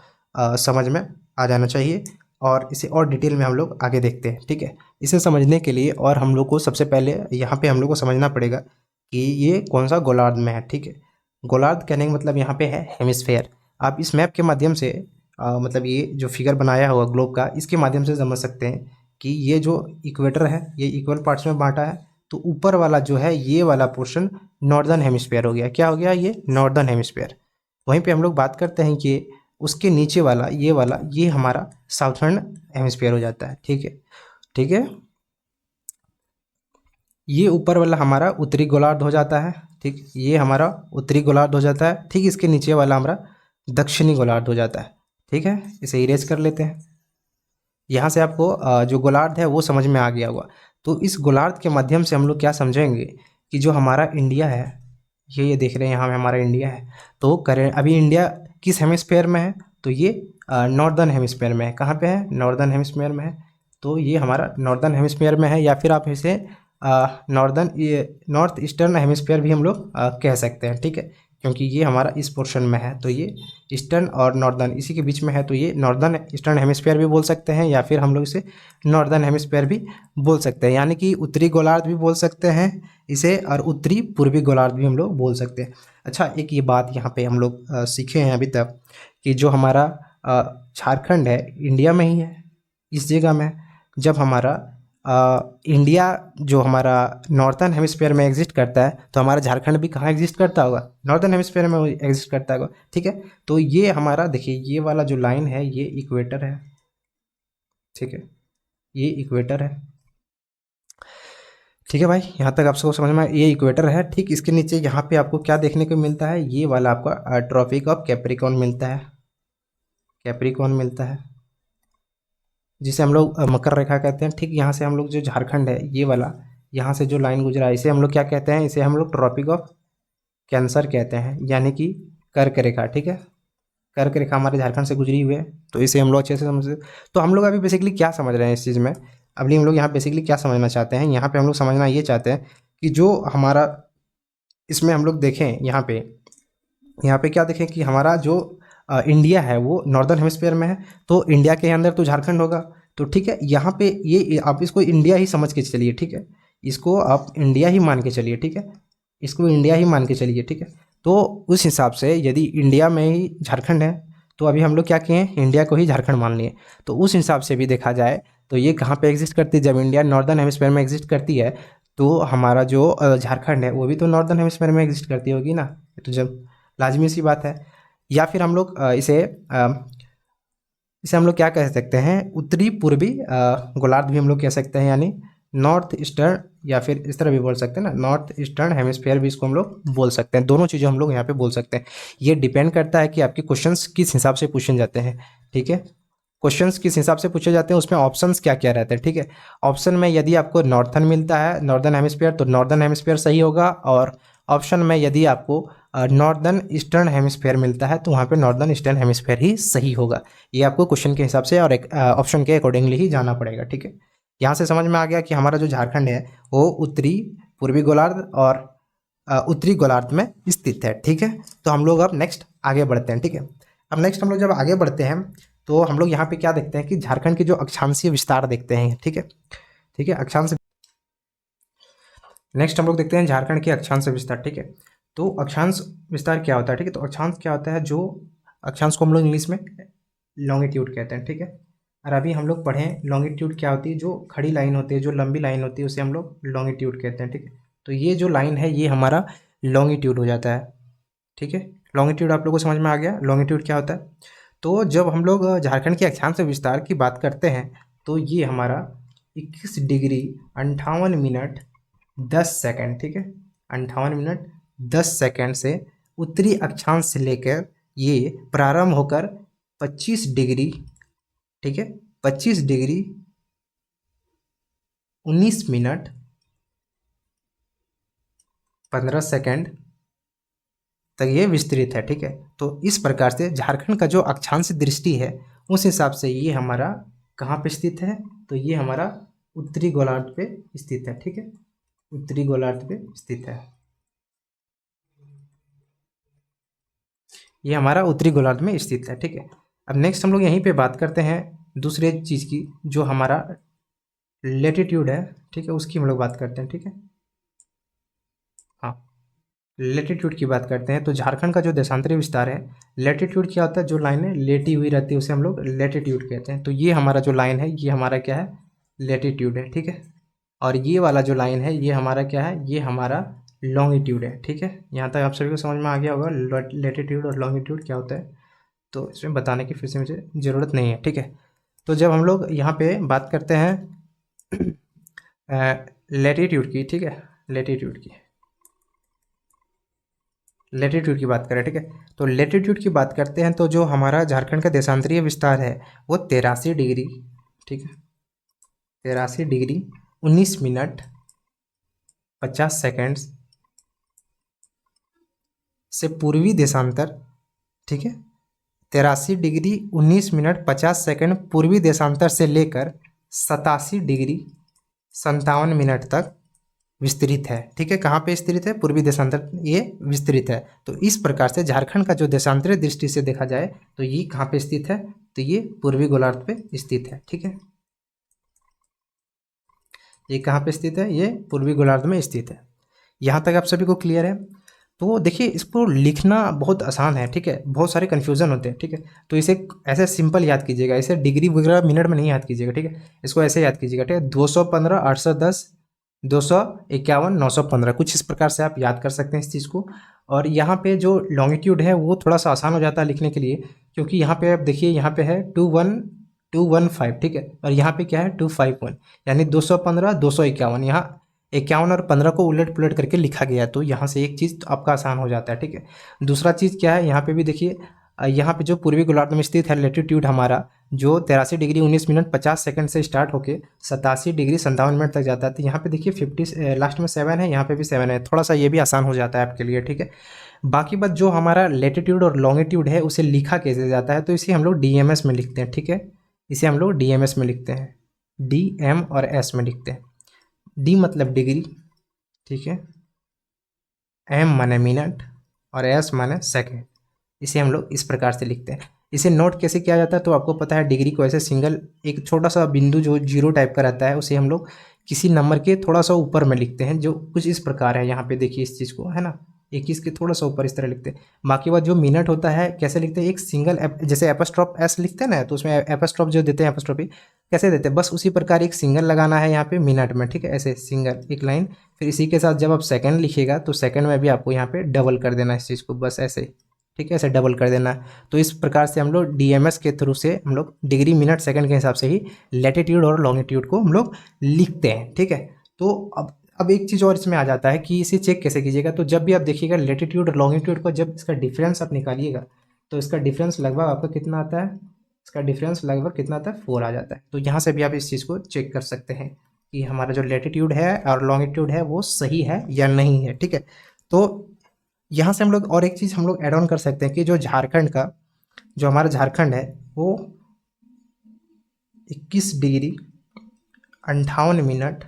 समझ में आ जाना चाहिए। और इसे और डिटेल में हम लोग आगे देखते हैं। ठीक है, इसे समझने के लिए और हम लोग को सबसे पहले यहाँ पे हम लोग को समझना पड़ेगा कि ये कौन सा गोलार्ध में है। ठीक है, गोलार्ध कहने का मतलब यहाँ पे है हेमिस्फेयर। आप इस मैप के माध्यम से मतलब ये जो फिगर बनाया हुआ ग्लोब का, इसके माध्यम से समझ सकते हैं कि ये जो इक्वेटर है ये इक्वल पार्ट्स में बांटा है। तो ऊपर वाला जो है ये वाला पोर्शन नॉर्दर्न हेमिस्फेयर हो गया। क्या हो गया? ये नॉर्दर्न हेमिस्फेयर। वहीं पे हम लोग बात करते हैं कि उसके नीचे वाला ये हमारा साउथर्न हेमिस्फीयर हो जाता है। ठीक है, ठीक है। ये ऊपर वाला हमारा उत्तरी गोलार्ध हो जाता है। ठीक, ये हमारा उत्तरी गोलार्ध हो जाता है। ठीक, इसके नीचे वाला हमारा दक्षिणी गोलार्ध हो जाता है। ठीक है, इसे इरेज कर लेते हैं। यहाँ से आपको जो गोलार्ध है वो समझ में आ गया होगा। तो इस गोलार्ध के माध्यम से हम लोग क्या समझेंगे कि जो हमारा इंडिया है, ये देख रहे हैं यहाँ में हमारा इंडिया है। तो करें अभी इंडिया किस हेमिस्फेयर में है? तो ये नॉर्दर्न हेमिस्फेयर में है। कहाँ पे है? नॉर्दर्न हेमिस्फेयर में है। तो ये हमारा नॉर्दर्न हेमिस्फेयर में है, या फिर आप इसे नॉर्दर्न ये नॉर्थ ईस्टर्न हेमिस्फेयर भी हम लोग कह सकते हैं। ठीक है, क्योंकि ये हमारा इस पोर्शन में है, तो ये ईस्टर्न और नॉर्दर्न इसी के बीच में है, तो ये नॉर्दर्न ईस्टर्न हेमिस्फेयर भी बोल सकते हैं, या फिर हम लोग इसे नॉर्दर्न हेमिस्फेयर भी बोल सकते हैं। यानी कि उत्तरी गोलार्ध भी बोल सकते हैं इसे, और उत्तरी पूर्वी गोलार्ध भी हम लोग बोल सकते हैं। अच्छा, एक ये बात यहाँ पे हम लोग सीखे हैं अभी तक कि जो हमारा झारखंड है इंडिया में ही है, इस जगह में। जब हमारा इंडिया जो हमारा नॉर्थर्न हेमिस्फीयर में एग्जिस्ट करता है, तो हमारा झारखंड भी कहाँ एग्जिस्ट करता होगा? नॉर्थर्न हेमिस्फीयर में एग्जिस्ट करता होगा। ठीक है, तो ये हमारा देखिए, ये वाला जो लाइन है ये इक्वेटर है। ठीक है, ये इक्वेटर है। ठीक है भाई, यहाँ तक आप सबको समझ में ये इक्वेटर है। ठीक, इसके नीचे यहाँ पे आपको क्या देखने को मिलता है? ये वाला आपका ट्रॉपिक ऑफ कैप्रिकॉर्न मिलता है, कैप्रिकॉर्न मिलता है, जिसे हम लोग मकर रेखा कहते हैं। ठीक, यहाँ से हम लोग जो झारखंड है ये वाला, यहाँ से जो लाइन गुजरा है इसे हम लोग क्या कहते हैं? इसे हम लोग ट्रॉपिक ऑफ कैंसर कहते हैं, यानी कि कर्क रेखा। ठीक है, कर्क रेखा हमारे झारखंड से गुजरी हुई है, तो इसे हम लोग अच्छे से समझ। तो हम लोग अभी बेसिकली क्या समझ रहे हैं इस चीज़ में? अभी हम लोग यहाँ बेसिकली क्या समझना चाहते हैं? यहाँ पे हम लोग समझना ये चाहते हैं कि जो हमारा इसमें हम लोग देखें यहाँ पे क्या देखें कि हमारा जो इंडिया है वो नॉर्दर्न हेमिस्फीयर में है, तो इंडिया के अंदर तो झारखंड होगा। तो ठीक है, यहाँ पे ये आप इसको इंडिया ही समझ के चलिए। ठीक है, इसको आप इंडिया ही मान के चलिए। ठीक है, इसको इंडिया ही मान के चलिए। ठीक है, तो उस हिसाब से यदि इंडिया में ही झारखंड है, तो अभी हम लोग क्या किए हैं? इंडिया को ही झारखंड मान लिए। तो उस हिसाब से भी देखा जाए तो ये कहाँ पे एग्जिस्ट करती है? जब इंडिया नॉर्दर्न हेमिस्फीयर में एग्जिस्ट करती है, तो हमारा जो झारखंड है वो भी तो नॉर्दर्न हेमिस्फीयर में एग्जिस्ट करती होगी ना। तो जब लाजमी सी बात है। या फिर हम लोग इसे हम लोग क्या कह सकते हैं? उत्तरी पूर्वी गोलार्ध भी हम लोग कह सकते हैं, यानी नॉर्थ ईस्टर्न, या फिर इस तरह भी बोल सकते हैं ना, नॉर्थ ईस्टर्न हेमिस्फीयर भी इसको हम लोग बोल सकते हैं। दोनों चीज़ें हम लोग यहाँ पे बोल सकते हैं। ये डिपेंड करता है कि आपके क्वेश्चंस किस हिसाब से पूछे जाते हैं। ठीक है, क्वेश्चंस किस हिसाब से पूछे जाते हैं, उसमें ऑप्शंस क्या क्या रहते हैं। ठीक है, ऑप्शन में यदि आपको नॉर्थन मिलता है, नॉर्दर्न हेमिस्फीयर, तो नॉर्दर्न हेमिस्फीयर सही होगा, और ऑप्शन में यदि आपको नॉर्दर्न ईस्टर्न हेमिस्फीयर मिलता है, तो वहाँ पे नॉर्दर्न ईस्टर्न हेमिस्फीयर ही सही होगा। ये आपको क्वेश्चन के हिसाब से और एक ऑप्शन के अकॉर्डिंगली ही जाना पड़ेगा। ठीक है, यहाँ से समझ में आ गया कि हमारा जो झारखंड है वो उत्तरी पूर्वी गोलार्ध और उत्तरी गोलार्ध में स्थित है। ठीक है, तो हम लोग अब नेक्स्ट आगे बढ़ते हैं। ठीक है, अब नेक्स्ट हम लोग जब आगे बढ़ते हैं तो हम लोग यहाँ पे क्या देखते हैं कि झारखंड के जो अक्षांशीय विस्तार देखते हैं। ठीक है, ठीक है, अक्षांश नेक्स्ट हम लोग देखते हैं झारखंड के अक्षांश विस्तार। ठीक है, तो अक्षांश विस्तार क्या होता है? ठीक है, तो अक्षांश क्या होता है? जो अक्षांश को हम लोग इंग्लिश में लॉन्गिट्यूड कहते हैं। ठीक है, और अभी हम लोग पढ़ें लॉन्गिट्यूड क्या होती है? जो खड़ी लाइन होती है, जो लंबी लाइन होती है, उसे हम लोग लॉन्गिट्यूड कहते हैं। ठीक है, तो ये जो लाइन है ये हमारा लॉन्गिट्यूड हो जाता है। ठीक है, लॉन्गिट्यूड आप लोगों को समझ में आ गया लॉन्गिट्यूड क्या होता है? तो जब हम लोग झारखंड के अक्षांश विस्तार की बात करते हैं, तो ये हमारा 21 डिग्री 58 मिनट 10 सेकंड। ठीक है, 58 मिनट 10 सेकंड से उत्तरी अक्षांश से लेकर ये प्रारंभ होकर 25 डिग्री, ठीक है, 25 डिग्री 19 मिनट 15 सेकंड तक ये विस्तृत है। ठीक है, तो इस प्रकार से झारखंड का जो अक्षांश दृष्टि है उस हिसाब से ये हमारा कहाँ पे स्थित है? तो ये हमारा उत्तरी गोलार्ध पे स्थित है। ठीक है, उत्तरी गोलार्ध पे स्थित है, ये हमारा उत्तरी गोलार्ध में स्थित है। ठीक है, अब नेक्स्ट हम लोग यहीं पे बात करते हैं दूसरे चीज़ की, जो हमारा लेटीट्यूड है। ठीक है, उसकी हम लोग बात करते हैं। ठीक है, हाँ, लेटीट्यूड की बात करते हैं। तो झारखंड का जो देशांतरी विस्तार है, लेटीट्यूड क्या होता है? जो लाइनें लेटी हुई रहती है उसे हम लोग लेटीट्यूड कहते हैं। तो ये हमारा जो लाइन है ये हमारा क्या है? लेटीट्यूड है। ठीक है, और ये वाला जो लाइन है ये हमारा क्या है? ये हमारा लॉन्गिट्यूड है। ठीक है, यहाँ तक आप सभी को समझ में आ गया होगा लेटीट्यूड और लॉन्गिट्यूड क्या होता है। तो इसमें बताने की फिर से मुझे ज़रूरत नहीं है, ठीक है। तो जब हम लोग यहाँ पे बात करते हैं लैटिट्यूड की, ठीक है, लेटीट्यूड की बात करें, ठीक है। तो लेटीट्यूड की बात करते हैं तो जो हमारा झारखंड का देशांतरीय विस्तार है वो 83 डिग्री, ठीक है, 83 डिग्री 19 मिनट 50 सेकेंड्स से पूर्वी देशांतर, ठीक है, 83 डिग्री 19 मिनट 50 सेकेंड पूर्वी देशांतर से लेकर 87 डिग्री 57 मिनट तक विस्तृत है, ठीक है। कहाँ पे विस्तृत है? पूर्वी देशांतर ये विस्तृत है। तो इस प्रकार से झारखंड का जो देशांतरीय दृष्टि से देखा जाए तो ये कहाँ पे स्थित है? तो ये पूर्वी गोलार्ध पे स्थित है, ठीक है। ये कहाँ पे स्थित है? ये पूर्वी गोलार्ध में स्थित है। यहाँ तक आप सभी को क्लियर है? तो देखिए इसको लिखना बहुत आसान है, ठीक है, बहुत सारे कन्फ्यूजन होते हैं, ठीक है। तो इसे ऐसे सिंपल याद कीजिएगा, इसे डिग्री वगैरह मिनट में नहीं याद कीजिएगा, ठीक है। इसको ऐसे याद कीजिएगा, ठीक है। 215 810 251 915 कुछ इस प्रकार से आप याद कर सकते हैं इस चीज़ को। और यहाँ पे जो लॉन्गिट्यूड है वो थोड़ा सा आसान हो जाता है लिखने के लिए, क्योंकि यहाँ पे आप देखिए यहाँ पे है 21215, ठीक है, और यहाँ पे क्या है 251, यानी 215 251, यहाँ 51 और 15 को उलट पुलट करके लिखा गया है। तो यहाँ से एक चीज़ तो आपका आसान हो जाता है, ठीक है। दूसरा चीज़ क्या है, यहाँ पे भी देखिए यहाँ पे जो पूर्वी गोलार्ध में स्थित है लेटीट्यूड हमारा जो 83 डिग्री 19 मिनट 50 सेकेंड से स्टार्ट होके 87 डिग्री 57 मिनट तक जाता है। तो यहाँ पे देखिए 50 लास्ट में 7 है, यहाँ पे भी 7 है, थोड़ा सा ये भी आसान हो जाता है आपके लिए, ठीक है। बाकी बात जो हमारा लेटीट्यूड और लॉन्गिट्यूड है उसे लिखा कैसे जाता है, तो इसे हम लोग DMS में लिखते हैं, ठीक है। इसे हम लोग DMS में लिखते हैं, DM और S में लिखते हैं। D मतलब डिग्री, ठीक है, M माने मिनट और S माने सेकेंड। इसे हम लोग इस प्रकार से लिखते हैं। इसे नोट कैसे किया जाता है, तो आपको पता है डिग्री को ऐसे सिंगल एक छोटा सा बिंदु जो 0 टाइप का रहता है उसे हम लोग किसी नंबर के थोड़ा सा ऊपर में लिखते हैं, जो कुछ इस प्रकार है। यहाँ पे देखिए इस चीज़ को, है ना, 21 के थोड़ा सा ऊपर इस तरह लिखते हैं। बाकी बात जो मिनट होता है कैसे लिखते हैं, एक सिंगल जैसे एपोस्ट्रोफ S लिखते हैं ना, तो उसमें एपोस्ट्रोफ जो देते हैं एपोस्ट्रोफी कैसे देते हैं, बस उसी प्रकार एक सिंगल लगाना है यहाँ पे मिनट में, ठीक है, ऐसे सिंगल एक लाइन। फिर इसी के साथ जब आप सेकंड लिखिएगा तो सेकंड में भी आपको यहाँ पे डबल कर देना है इस चीज़ को, बस ऐसे, ठीक है, ऐसे डबल कर देना है। तो इस प्रकार से हम लोग DMS के थ्रू से हम लोग डिग्री मिनट सेकंड के हिसाब से ही लैटिट्यूड और लॉन्गिट्यूड को हम लोग लिखते हैं, ठीक है। तो अब एक चीज़ और इसमें आ जाता है कि इसे चेक कैसे कीजिएगा। तो जब भी आप देखिएगा लेटिट्यूड और लॉन्गिट्यूड को जब इसका डिफरेंस आप निकालिएगा तो इसका डिफरेंस लगभग आपका कितना आता है, इसका डिफरेंस लगभग कितना आता है, 4 आ जाता है। तो यहाँ से भी आप इस चीज़ को चेक कर सकते हैं कि हमारा जो लेटिट्यूड है और लॉन्गिट्यूड है वो सही है या नहीं है, ठीक है। तो यहाँ से हम लोग और एक चीज़ हम लोग ऐड ऑन कर सकते हैं कि जो झारखंड का जो हमारा झारखंड है वो 21 डिग्री 58 मिनट,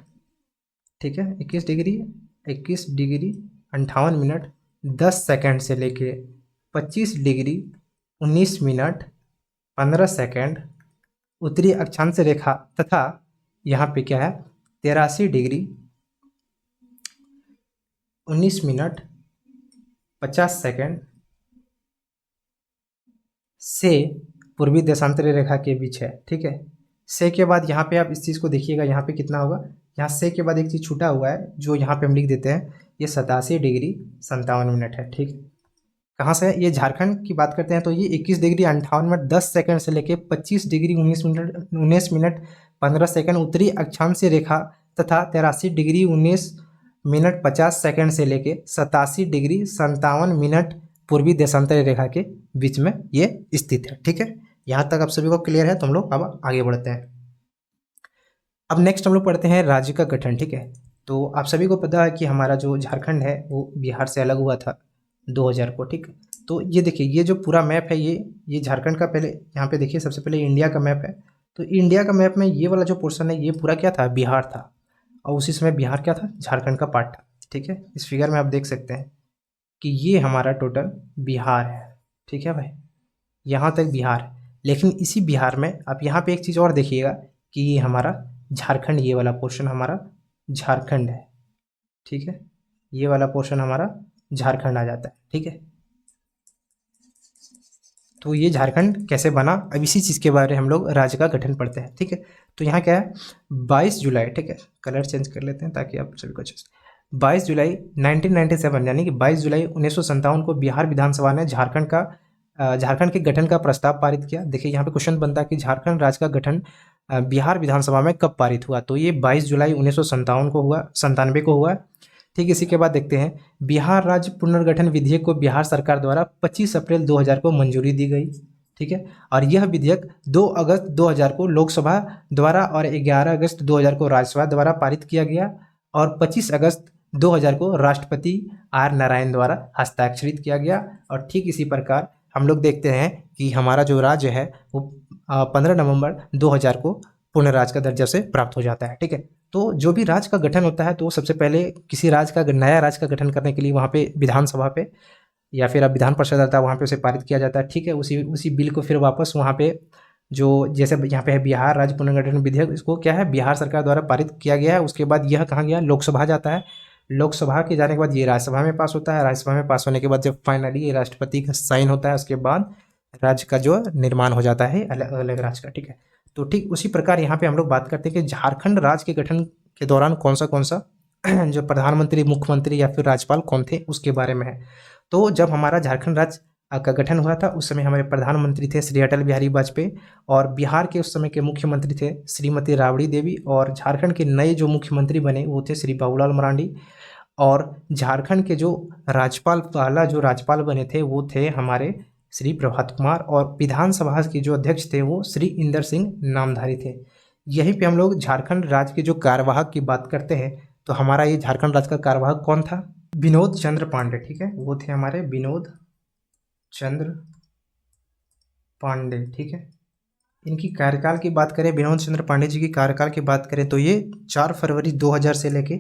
ठीक है, 21 डिग्री 58 मिनट 10 सेकेंड से लेके 25 डिग्री 19 मिनट 15 सेकेंड उत्तरी अक्षांश रेखा तथा यहाँ पे क्या है 83 डिग्री 19 मिनट 50 सेकेंड से पूर्वी देशांतरी रेखा के बीच है, ठीक है। से के बाद यहाँ पे आप इस चीज़ को देखिएगा, यहाँ पे कितना होगा, यहाँ से के बाद एक चीज़ छूटा हुआ है जो यहाँ पे हम लिख देते हैं, ये 87 डिग्री 57 मिनट है, ठीक है। कहाँ से है, ये झारखंड की बात करते हैं तो ये 21 डिग्री 58 मिनट 10 सेकंड से लेके 25 डिग्री 19 मिनट 15 सेकंड उत्तरी अक्षांश रेखा तथा 83 डिग्री 19 मिनट 50 सेकंड से लेके 87 डिग्री 57 मिनट पूर्वी देशांतरी रेखा के बीच में ये स्थित है, ठीक है। यहाँ तक आप सभी को क्लियर है, तो हम लोग अब आगे बढ़ते हैं। अब नेक्स्ट हम लोग पढ़ते हैं राज्य का गठन, ठीक है। तो आप सभी को पता है कि हमारा जो झारखंड है वो बिहार से अलग हुआ था 2000 को, ठीक है। तो ये देखिए ये जो पूरा मैप है ये झारखंड का, पहले यहाँ पे देखिए सबसे पहले इंडिया का मैप है। तो इंडिया का मैप में ये वाला जो पोर्शन है ये पूरा क्या था, बिहार था, और उसी समय बिहार क्या था, झारखंड का पार्ट था, ठीक है। इस फिगर में आप देख सकते हैं कि ये हमारा टोटल बिहार है, ठीक है भाई, यहाँ तक बिहार है। लेकिन इसी बिहार में आप यहाँ पे एक चीज़ और देखिएगा कि ये हमारा झारखंड, ये वाला पोर्शन हमारा झारखंड है, ठीक है, ये वाला पोर्शन हमारा झारखंड आ जाता है, ठीक है। तो ये झारखंड कैसे बना, अब इसी चीज़ के बारे में हम लोग राज्य का गठन पढ़ते हैं, ठीक है। तो यहाँ क्या है 22 जुलाई, ठीक है, कलर चेंज कर लेते हैं ताकि आप सभी को अच्छे से, 22 जुलाई 1997 यानी कि 22 जुलाई 1957 को बिहार विधानसभा ने झारखंड का झारखंड के गठन का प्रस्ताव पारित किया। देखिए यहाँ पे क्वेश्चन बनता है कि झारखंड राज्य का गठन बिहार विधानसभा में कब पारित हुआ, तो ये 22 जुलाई 1957 को हुआ, 97 को हुआ। ठीक, इसी के बाद देखते हैं बिहार राज्य पुनर्गठन विधेयक को बिहार सरकार द्वारा 25 अप्रैल 2000 को मंजूरी दी गई। ठीक है, और यह विधेयक 2 अगस्त 2000 को लोकसभा द्वारा और 11 अगस्त 2000 को राज्यसभा द्वारा पारित किया गया और 25 अगस्त 2000 को राष्ट्रपति आर नारायण द्वारा हस्ताक्षरित किया गया। और ठीक इसी प्रकार हम लोग देखते हैं कि हमारा जो राज्य है वो 15 नवंबर 2000 को पूर्ण राज्य का दर्जा से प्राप्त हो जाता है। ठीक है, तो जो भी राज्य का गठन होता है तो सबसे पहले किसी राज्य का नया राज्य का गठन करने के लिए वहाँ पे विधानसभा पे या फिर अब विधान परिषद आता है वहाँ पे उसे पारित किया जाता है। ठीक है, उसी बिल को फिर वापस वहाँ पे जो जैसे यहाँ पे है बिहार राज्य पुनर्गठन विधेयक, इसको क्या है बिहार सरकार द्वारा पारित किया गया है। उसके बाद यह कहाँ गया, लोकसभा जाता है। लोकसभा के जाने के बाद ये राज्यसभा में पास होता है। राज्यसभा में पास होने के बाद जब फाइनली ये राष्ट्रपति का साइन होता है उसके बाद राज्य का जो निर्माण हो जाता है अलग अलग राज्य का। ठीक है, तो ठीक उसी प्रकार यहाँ पे हम लोग बात करते हैं कि झारखंड राज्य के गठन के दौरान कौन सा जो प्रधानमंत्री, मुख्यमंत्री या फिर राज्यपाल कौन थे उसके बारे में है। तो जब हमारा झारखंड राज्य का गठन हुआ था उस समय हमारे प्रधानमंत्री थे श्री अटल बिहारी वाजपेयी और बिहार के उस समय के मुख्यमंत्री थे श्रीमती राबड़ी देवी और झारखंड के नए जो मुख्यमंत्री बने वो थे श्री बाबूलाल मरांडी। और झारखंड के जो राज्यपाल, पहला जो राज्यपाल बने थे वो थे हमारे श्री प्रभात कुमार और विधानसभा के जो अध्यक्ष थे वो श्री इंदर सिंह नामधारी थे। यहीं पे हम लोग झारखंड राज्य के जो कार्यवाहक की बात करते हैं तो हमारा ये झारखंड राज्य का कार्यवाहक कौन था, विनोद चंद्र पांडे। ठीक है, वो थे हमारे विनोद चंद्र पांडे। ठीक है, इनकी कार्यकाल की बात करें, विनोद चंद्र पांडे जी की कार्यकाल की बात करें तो ये 4 फरवरी 2000 से लेके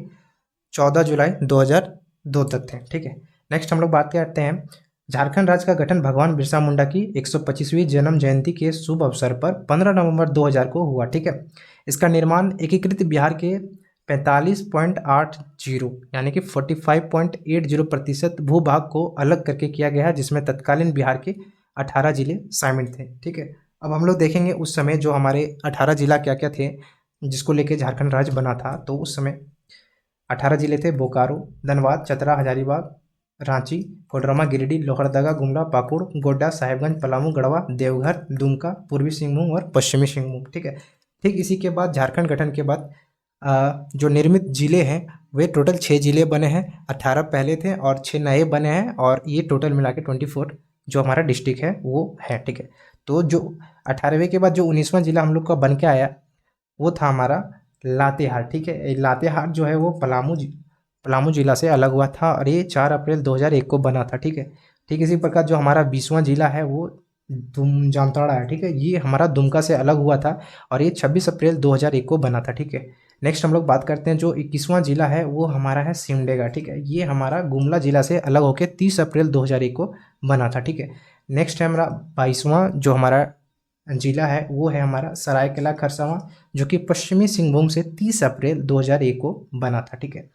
14 जुलाई 2002 तक थे। ठीक है, नेक्स्ट हम लोग बात करते हैं झारखंड राज्य का गठन भगवान बिरसा मुंडा की 125वीं जन्म जयंती के शुभ अवसर पर 15 नवंबर 2000 को हुआ। ठीक है, इसका निर्माण एकीकृत बिहार के 45.80 यानी कि 45.80% भूभाग को अलग करके किया गया है जिसमें तत्कालीन बिहार के 18 जिले शामिल थे। ठीक है, अब हम लोग देखेंगे उस समय जो हमारे 18 जिला क्या क्या थे जिसको लेके झारखंड राज्य बना था। तो उस समय 18 जिले थे बोकारो, धनबाद, चतरा, हजारीबाग, रांची, कोडरमा, गिरिडीह, लोहरदगा, गुमला, पाकुड़, गोड्डा, साहेबगंज, पलामू, गढ़वा, देवघर, दुमका, पूर्वी सिंहभूम और पश्चिमी सिंहभूम। ठीक है, ठीक इसी के बाद झारखंड गठन के बाद जो निर्मित जिले हैं वे टोटल 6 जिले बने हैं। 18 पहले थे और 6 नए बने हैं और ये टोटल मिला के 24 जो हमारा डिस्ट्रिक्ट है वो है। ठीक है, तो जो 18वें के बाद जो 19वां जिला हम लोग का बन के आया वो था हमारा लातेहार। ठीक है, लातेहार जो है वो पलामू जिला से अलग हुआ था और ये 4 अप्रैल 2001 को बना था। ठीक है, ठीक इसी प्रकार जो हमारा 20वां जिला है वो जामताड़ा है। ठीक है, ये हमारा दुमका से अलग हुआ था और ये 26 अप्रैल 2001 को बना था। ठीक है, नेक्स्ट हम लोग बात करते हैं जो 21वां जिला है वो हमारा है सिमडेगा। ठीक है, ये हमारा गुमला जिला से अलग होकर 30 अप्रैल 2001 को बना था। ठीक है, नेक्स्ट है हमारा 22वां जो हमारा जिला है वो है हमारा सरायकेला खरसावां जो कि पश्चिमी सिंहभूम से 30 अप्रैल 2001 को बना था। ठीक है,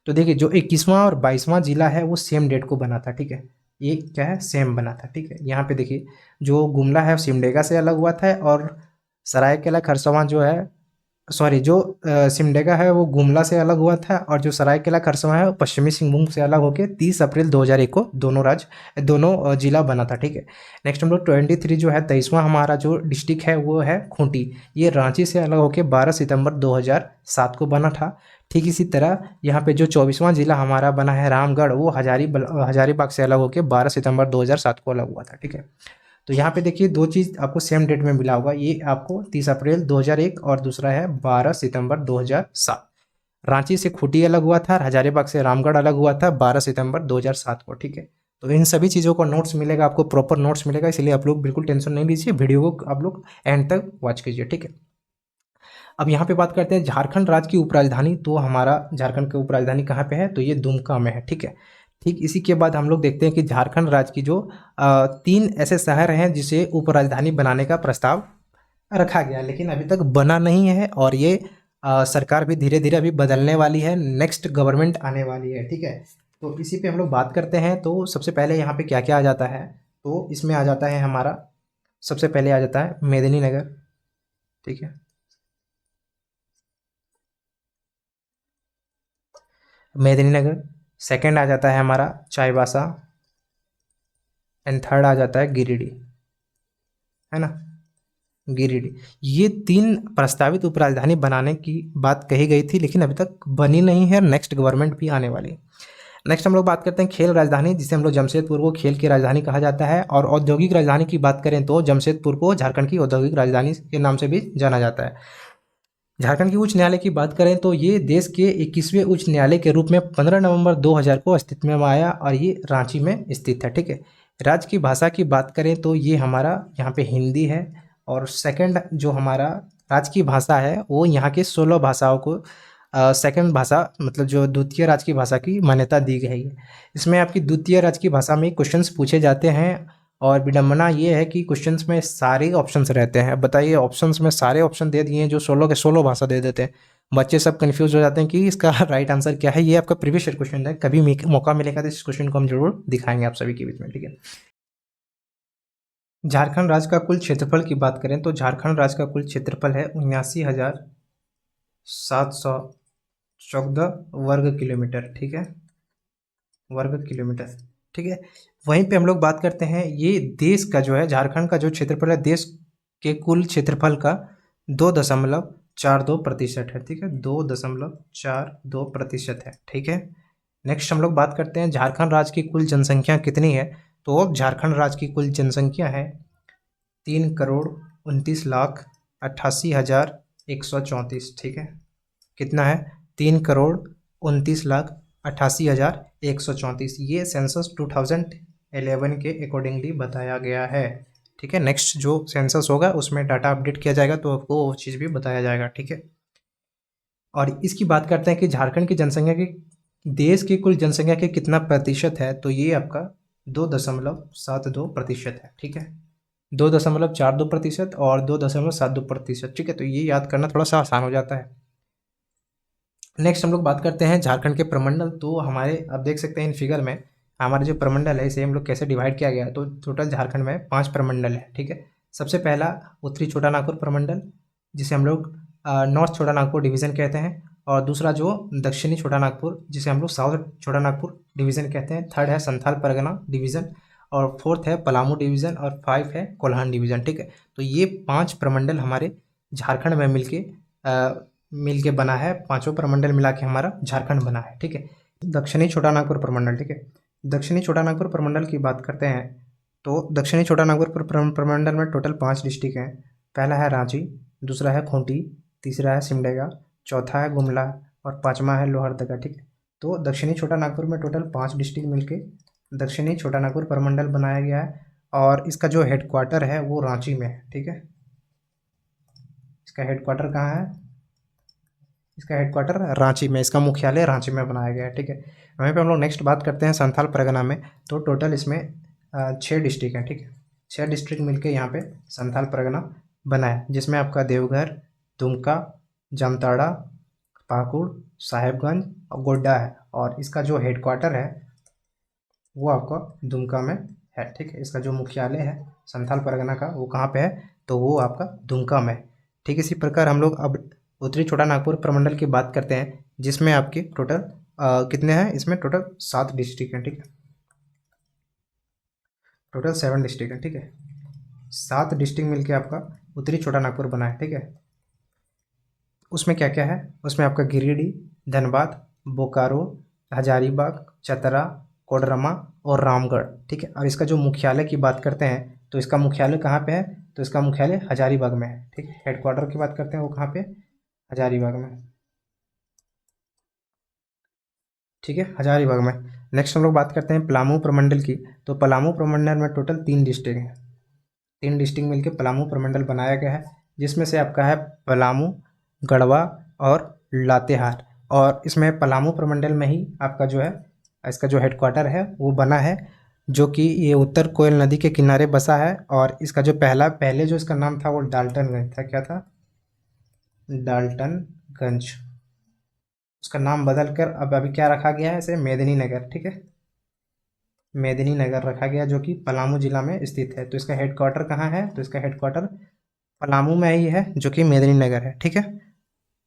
तो देखिए जो 21वां और 22वां जिला है वो सेम डेट को बना था। ठीक है, ये क्या है सेम बना था। ठीक है, यहाँ पे देखिए जो गुमला है सिमडेगा से अलग हुआ था और सरायकेला खरसावां जो है सॉरी जो सिमडेगा है वो गुमला से अलग हुआ था और जो सरायकेला खरसावां है वो पश्चिमी सिंहभूम से अलग होकर 30 अप्रैल 2001 को दोनों जिला बना था। ठीक है, नेक्स्ट हम लोग 23 जो है 23वां हमारा जो डिस्ट्रिक्ट है वो है खूंटी। ये रांची से अलग होकर 12 सितंबर 2007 को बना था। ठीक इसी तरह यहाँ पे जो 24वां जिला हमारा बना है रामगढ़ वो हजारीबाग से अलग होकर 12 सितंबर 2007 को अलग हुआ था। ठीक है, तो यहाँ पे देखिए 2 चीज़ आपको सेम डेट में मिला होगा, ये आपको 30 अप्रैल 2001 और दूसरा है 12 सितंबर 2007। रांची से खूंटी अलग हुआ था, हजारीबाग से रामगढ़ अलग हुआ था 12 सितंबर 2007 को। ठीक है, तो इन सभी चीज़ों को नोट्स मिलेगा, आपको प्रॉपर नोट्स मिलेगा, इसलिए आप लोग बिल्कुल टेंशन नहीं लीजिए, वीडियो को आप लोग एंड तक वॉच कीजिए। ठीक है, अब यहाँ पे बात करते हैं झारखंड राज्य की उपराजधानी। तो हमारा झारखंड की उपराजधानी कहाँ पे है, तो ये दुमका में है। ठीक है, ठीक इसी के बाद हम लोग देखते हैं कि झारखंड राज्य की जो 3 ऐसे शहर हैं जिसे उपराजधानी बनाने का प्रस्ताव रखा गया लेकिन अभी तक बना नहीं है और ये सरकार भी धीरे धीरे अभी बदलने वाली है, नेक्स्ट गवर्नमेंट आने वाली है। ठीक है, तो इसी पे हम लोग बात करते हैं। तो सबसे पहले यहाँ पे क्या क्या आ जाता है, तो इसमें आ जाता है हमारा सबसे पहले आ जाता है मेदिनीनगर। ठीक है, मेदिनीनगर। सेकंड आ जाता है हमारा चाईबासा। एंड थर्ड आ जाता है गिरिडीह, है ना, गिरिडीह। ये 3 प्रस्तावित उपराजधानी बनाने की बात कही गई थी, लेकिन अभी तक बनी नहीं है। नेक्स्ट गवर्नमेंट भी आने वाली है। नेक्स्ट हम लोग बात करते हैं खेल राजधानी, जिसे हम लोग जमशेदपुर को खेल की राजधानी कहा जाता है। और औद्योगिक राजधानी की बात करें तो जमशेदपुर को झारखंड की औद्योगिक राजधानी के नाम से भी जाना जाता है। झारखंड की उच्च न्यायालय की बात करें तो ये देश के 21वें उच्च न्यायालय के रूप में 15 नवंबर 2000 को अस्तित्व में आया और ये रांची में स्थित है, ठीक है। राज्य की भाषा की बात करें तो ये हमारा यहाँ पे हिंदी है। और सेकंड जो हमारा राज्य की भाषा है वो यहाँ के 16 भाषाओं को सेकंड भाषा, मतलब जो द्वितीय राज्य की भाषा की मान्यता दी गई है। इसमें आपकी द्वितीय राज्य की भाषा में क्वेश्चंस पूछे जाते हैं। और विडंबना ये है कि क्वेश्चंस में सारे ऑप्शंस रहते हैं। बताइए, ऑप्शंस में सारे ऑप्शन दे दिए हैं, जो 16 के 16 भाषा दे देते हैं। बच्चे सब कंफ्यूज हो जाते हैं कि इसका राइट आंसर क्या है। ये आपका प्रीवियस ईयर क्वेश्चन है, कभी मौका मिलेगा तो इस क्वेश्चन को हम जरूर दिखाएंगे आप सभी के बीच में, ठीक है। झारखंड राज्य का कुल क्षेत्रफल की बात करें तो झारखंड राज्य का कुल क्षेत्रफल है 79,714 वर्ग किलोमीटर, ठीक है, वर्ग किलोमीटर, ठीक है। वहीं पे हम लोग बात करते हैं, ये देश का जो है झारखंड का जो क्षेत्रफल है देश के कुल क्षेत्रफल का 2.42% है, ठीक है, 2.42% है, ठीक है। नेक्स्ट हम लोग बात करते हैं झारखंड राज्य की कुल जनसंख्या कितनी है। तो झारखंड राज्य की कुल जनसंख्या है 3,29,88,134, ठीक है। कितना है? 3,29,88,134। ये सेंसस 2011 के अकॉर्डिंगली बताया गया है, ठीक है। नेक्स्ट जो सेंसस होगा उसमें डाटा अपडेट किया जाएगा तो आपको वो चीज़ भी बताया जाएगा, ठीक है। और इसकी बात करते हैं कि झारखंड की जनसंख्या की देश की कुल जनसंख्या के कितना प्रतिशत है। तो ये आपका 2.72% है, ठीक है, 2.42% और 2.72%, ठीक है। तो ये याद करना थोड़ा सा आसान हो जाता है। नेक्स्ट हम लोग बात करते हैं झारखंड के प्रमंडल। तो हमारे आप देख सकते हैं इन फिगर में हमारे जो प्रमंडल है इसे हम लोग कैसे डिवाइड किया गया है। तो टोटल झारखंड में 5 प्रमंडल है, ठीक है। सबसे पहला उत्तरी छोटा नागपुर प्रमंडल, जिसे हम लोग नॉर्थ छोटा नागपुर डिवीज़न कहते हैं। और दूसरा जो दक्षिणी छोटा नागपुर, जिसे हम लोग साउथ छोटा नागपुर डिवीज़न कहते हैं। थर्ड है संथाल परगना डिवीज़न, और फोर्थ है पलामू डिवीज़न, और 5 है कोल्हान डिवीज़न, ठीक है। तो ये 5 प्रमंडल हमारे झारखंड में मिलके बना है। पांचों प्रमंडल मिला के हमारा झारखंड बना है, ठीक है। दक्षिणी छोटा नागपुर प्रमंडल, ठीक है। दक्षिणी छोटा नागपुर प्रमंडल की बात करते हैं तो दक्षिणी छोटा नागपुर प्रमंडल में टोटल 5 डिस्ट्रिक्ट हैं। पहला है रांची, दूसरा है खूंटी, तीसरा है सिमडेगा, चौथा है गुमला और पाँचवा है लोहरदगा, ठीक है। तो दक्षिणी छोटा नागपुर में टोटल 5 डिस्ट्रिक्ट मिलके दक्षिणी छोटा नागपुर प्रमंडल बनाया गया है। और इसका जो हेडक्वार्टर है वो रांची में है, ठीक है। इसका हेडक्वार्टर कहाँ है? इसका हेडक्वार्टर रांची में, इसका मुख्यालय रांची में बनाया गया है, ठीक है। वहीं पे हम लोग नेक्स्ट बात करते हैं संथाल परगना में। तो टोटल इसमें 6 डिस्ट्रिक्ट हैं, ठीक है। 6 डिस्ट्रिक्ट मिलके यहाँ पे संथाल परगना बना है, जिसमें आपका देवघर, दुमका, जामताड़ा, पाकुड़, साहेबगंज और गोड्डा है। और इसका जो हेडक्वार्टर है वो आपका दुमका में है, ठीक है। इसका जो मुख्यालय है संथाल परगना का वो कहाँ पे है? तो वो आपका दुमका में है, ठीक है। इसी प्रकार हम लोग अब उत्तरी छोटा नागपुर प्रमंडल की बात करते हैं, जिसमें आपके टोटल कितने हैं? इसमें टोटल 7 डिस्ट्रिक्ट हैं, ठीक है। टोटल 7 डिस्ट्रिक्ट हैं, ठीक है। 7 डिस्ट्रिक्ट मिलके आपका उत्तरी छोटा नागपुर बना है, ठीक है। उसमें क्या क्या है? उसमें आपका गिरिडीह, धनबाद, बोकारो, हजारीबाग, चतरा, कोडरमा और रामगढ़, ठीक है। और इसका जो मुख्यालय की बात करते हैं तो इसका मुख्यालय कहाँ पे है? तो इसका मुख्यालय हजारीबाग में है, ठीक है। हेडक्वार्टर की बात करते हैं वो कहाँ पे? हजारीबाग में, ठीक है, हजारीबाग में। नेक्स्ट हम लोग बात करते हैं पलामू प्रमंडल की। तो पलामू प्रमंडल में टोटल 3 डिस्ट्रिक्ट हैं। 3 डिस्ट्रिक्ट मिलकर पलामू प्रमंडल बनाया गया है, जिसमें से आपका है पलामू, गढ़वा और लातेहार। और इसमें पलामू प्रमंडल में ही आपका जो है इसका जो हेडक्वार्टर है वो बना है, जो कि ये उत्तर कोयल नदी के किनारे बसा है। और इसका जो पहले जो इसका नाम था वो डाल्टनगंज था। क्या था? डाल्टनगंज। उसका नाम बदल कर अब अभी क्या रखा गया है? इसे मेदिनीनगर, ठीक है, मेदिनीनगर रखा गया, जो कि पलामू जिला में स्थित है। तो इसका हेडक्वार्टर कहाँ है? तो इसका हेडक्वार्टर पलामू में ही है, जो कि मेदिनीनगर है, ठीक है।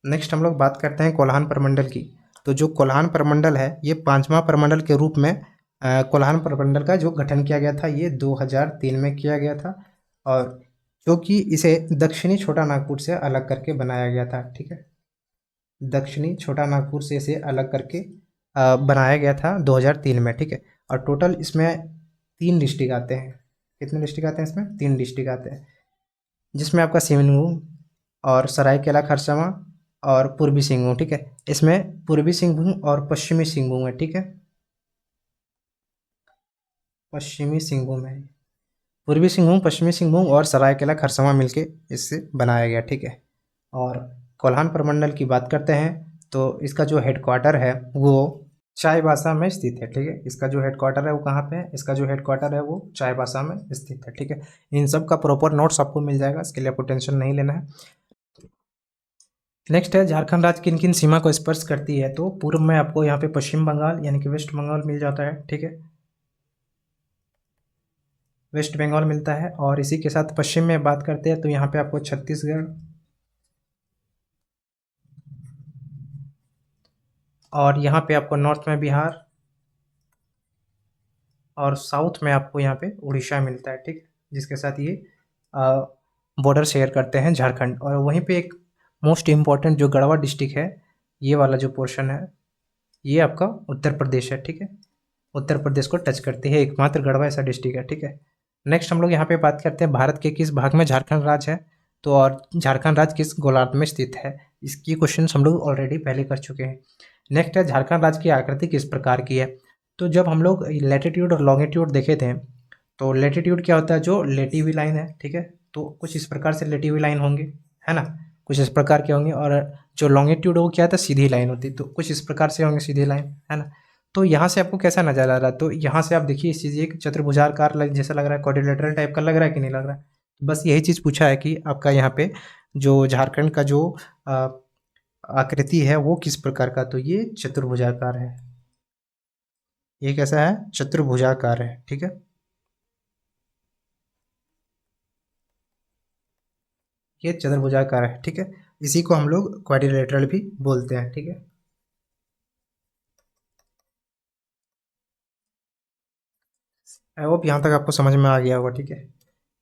नेक्स्ट हम लोग बात करते हैं कोल्हान प्रमंडल की। तो जो कोल्हान प्रमंडल है ये 5वां प्रमंडल के रूप में कोल्हान प्रमंडल का जो गठन किया गया था ये 2003 में किया गया था, और जो कि इसे दक्षिणी छोटा नागपुर से अलग करके बनाया गया था। ठीक है, दक्षिणी छोटा नागपुर से इसे अलग करके बनाया गया था 2003 में। ठीक है, और टोटल इसमें 3 डिस्ट्रिक्ट आते हैं। कितने डिस्ट्रिक्ट आते हैं इसमें? 3 डिस्ट्रिक्ट आते हैं, जिसमें आपका सिंहभूम और सरायकेला खरसावां और पूर्वी सिंहभूम। ठीक है, इसमें पूर्वी सिंहभूम और पश्चिमी सिंहभूम है। ठीक है, पश्चिमी सिंहभूम है, पूर्वी सिंहभूम, पश्चिमी सिंहभूम और सरायकेला खरसावां मिलके इससे बनाया गया। ठीक है, और कोल्हान प्रमंडल की बात करते हैं तो इसका जो हेडक्वार्टर है वो चाईबासा में स्थित है। ठीक है, इसका जो हेडक्वार्टर है वो कहाँ पे है? इसका जो हेडक्वार्टर है वो चाईबासा में स्थित है। ठीक है, इन सब का प्रॉपर नोट्स आपको मिल जाएगा, इसके लिए आपको टेंशन नहीं लेना है। नेक्स्ट है झारखंड राज्य किन किन सीमा को स्पर्श करती है? तो पूर्व में आपको यहाँ पे पश्चिम बंगाल यानी कि वेस्ट बंगाल मिल जाता है। ठीक है, वेस्ट बंगाल मिलता है, और इसी के साथ पश्चिम में बात करते हैं तो यहाँ पे आपको छत्तीसगढ़, और यहाँ पे आपको नॉर्थ में बिहार, और साउथ में आपको यहाँ पे उड़ीसा मिलता है। ठीक है, जिसके साथ ये बॉर्डर शेयर करते हैं झारखंड। और वहीं पे एक मोस्ट इम्पॉर्टेंट जो गढ़वा डिस्ट्रिक्ट है, ये वाला जो पोर्शन है ये आपका उत्तर प्रदेश है। ठीक है, उत्तर प्रदेश को टच करती है, एकमात्र गढ़वा ऐसा डिस्ट्रिक्ट है। ठीक है, नेक्स्ट हम लोग यहाँ पे बात करते हैं भारत के किस भाग में झारखंड राज्य है? तो और झारखंड राज्य किस गोलार्ध में स्थित है? इसकी क्वेश्चन हम लोग ऑलरेडी पहले कर चुके हैं। नेक्स्ट है झारखंड राज्य की आकृति किस प्रकार की है? तो जब हम लोग लैटिट्यूड और लॉन्गिट्यूड देखे थे तो लैटिट्यूड क्या होता है? जो लेटी हुई लाइन है। ठीक है, तो कुछ इस प्रकार से लेटी हुई लाइन होंगी, है ना, कुछ इस प्रकार के होंगे। और जो लॉन्गिट्यूड वो क्या था? सीधी लाइन होती, तो कुछ इस प्रकार से होंगे सीधी लाइन, है ना। तो यहाँ से आपको कैसा नजर आ रहा है? तो यहाँ से आप देखिए इस चीज़ एक चतुर्भुजाकार जैसा लग रहा है, क्वाड्रिलेटरल टाइप का लग रहा है कि नहीं लग रहा है? बस यही चीज़ पूछा है कि आपका यहाँ पे जो झारखंड का जो आकृति है वो किस प्रकार का? तो ये चतुर्भुजाकार है। ये कैसा है? चतुर्भुजाकार है। ठीक है, ये चतुर्भुजाकार है। ठीक है, इसी को हम लोग क्वाड्रिलेटरल भी बोलते हैं। ठीक है, आई होप यहाँ तक आपको समझ में आ गया होगा। ठीक है,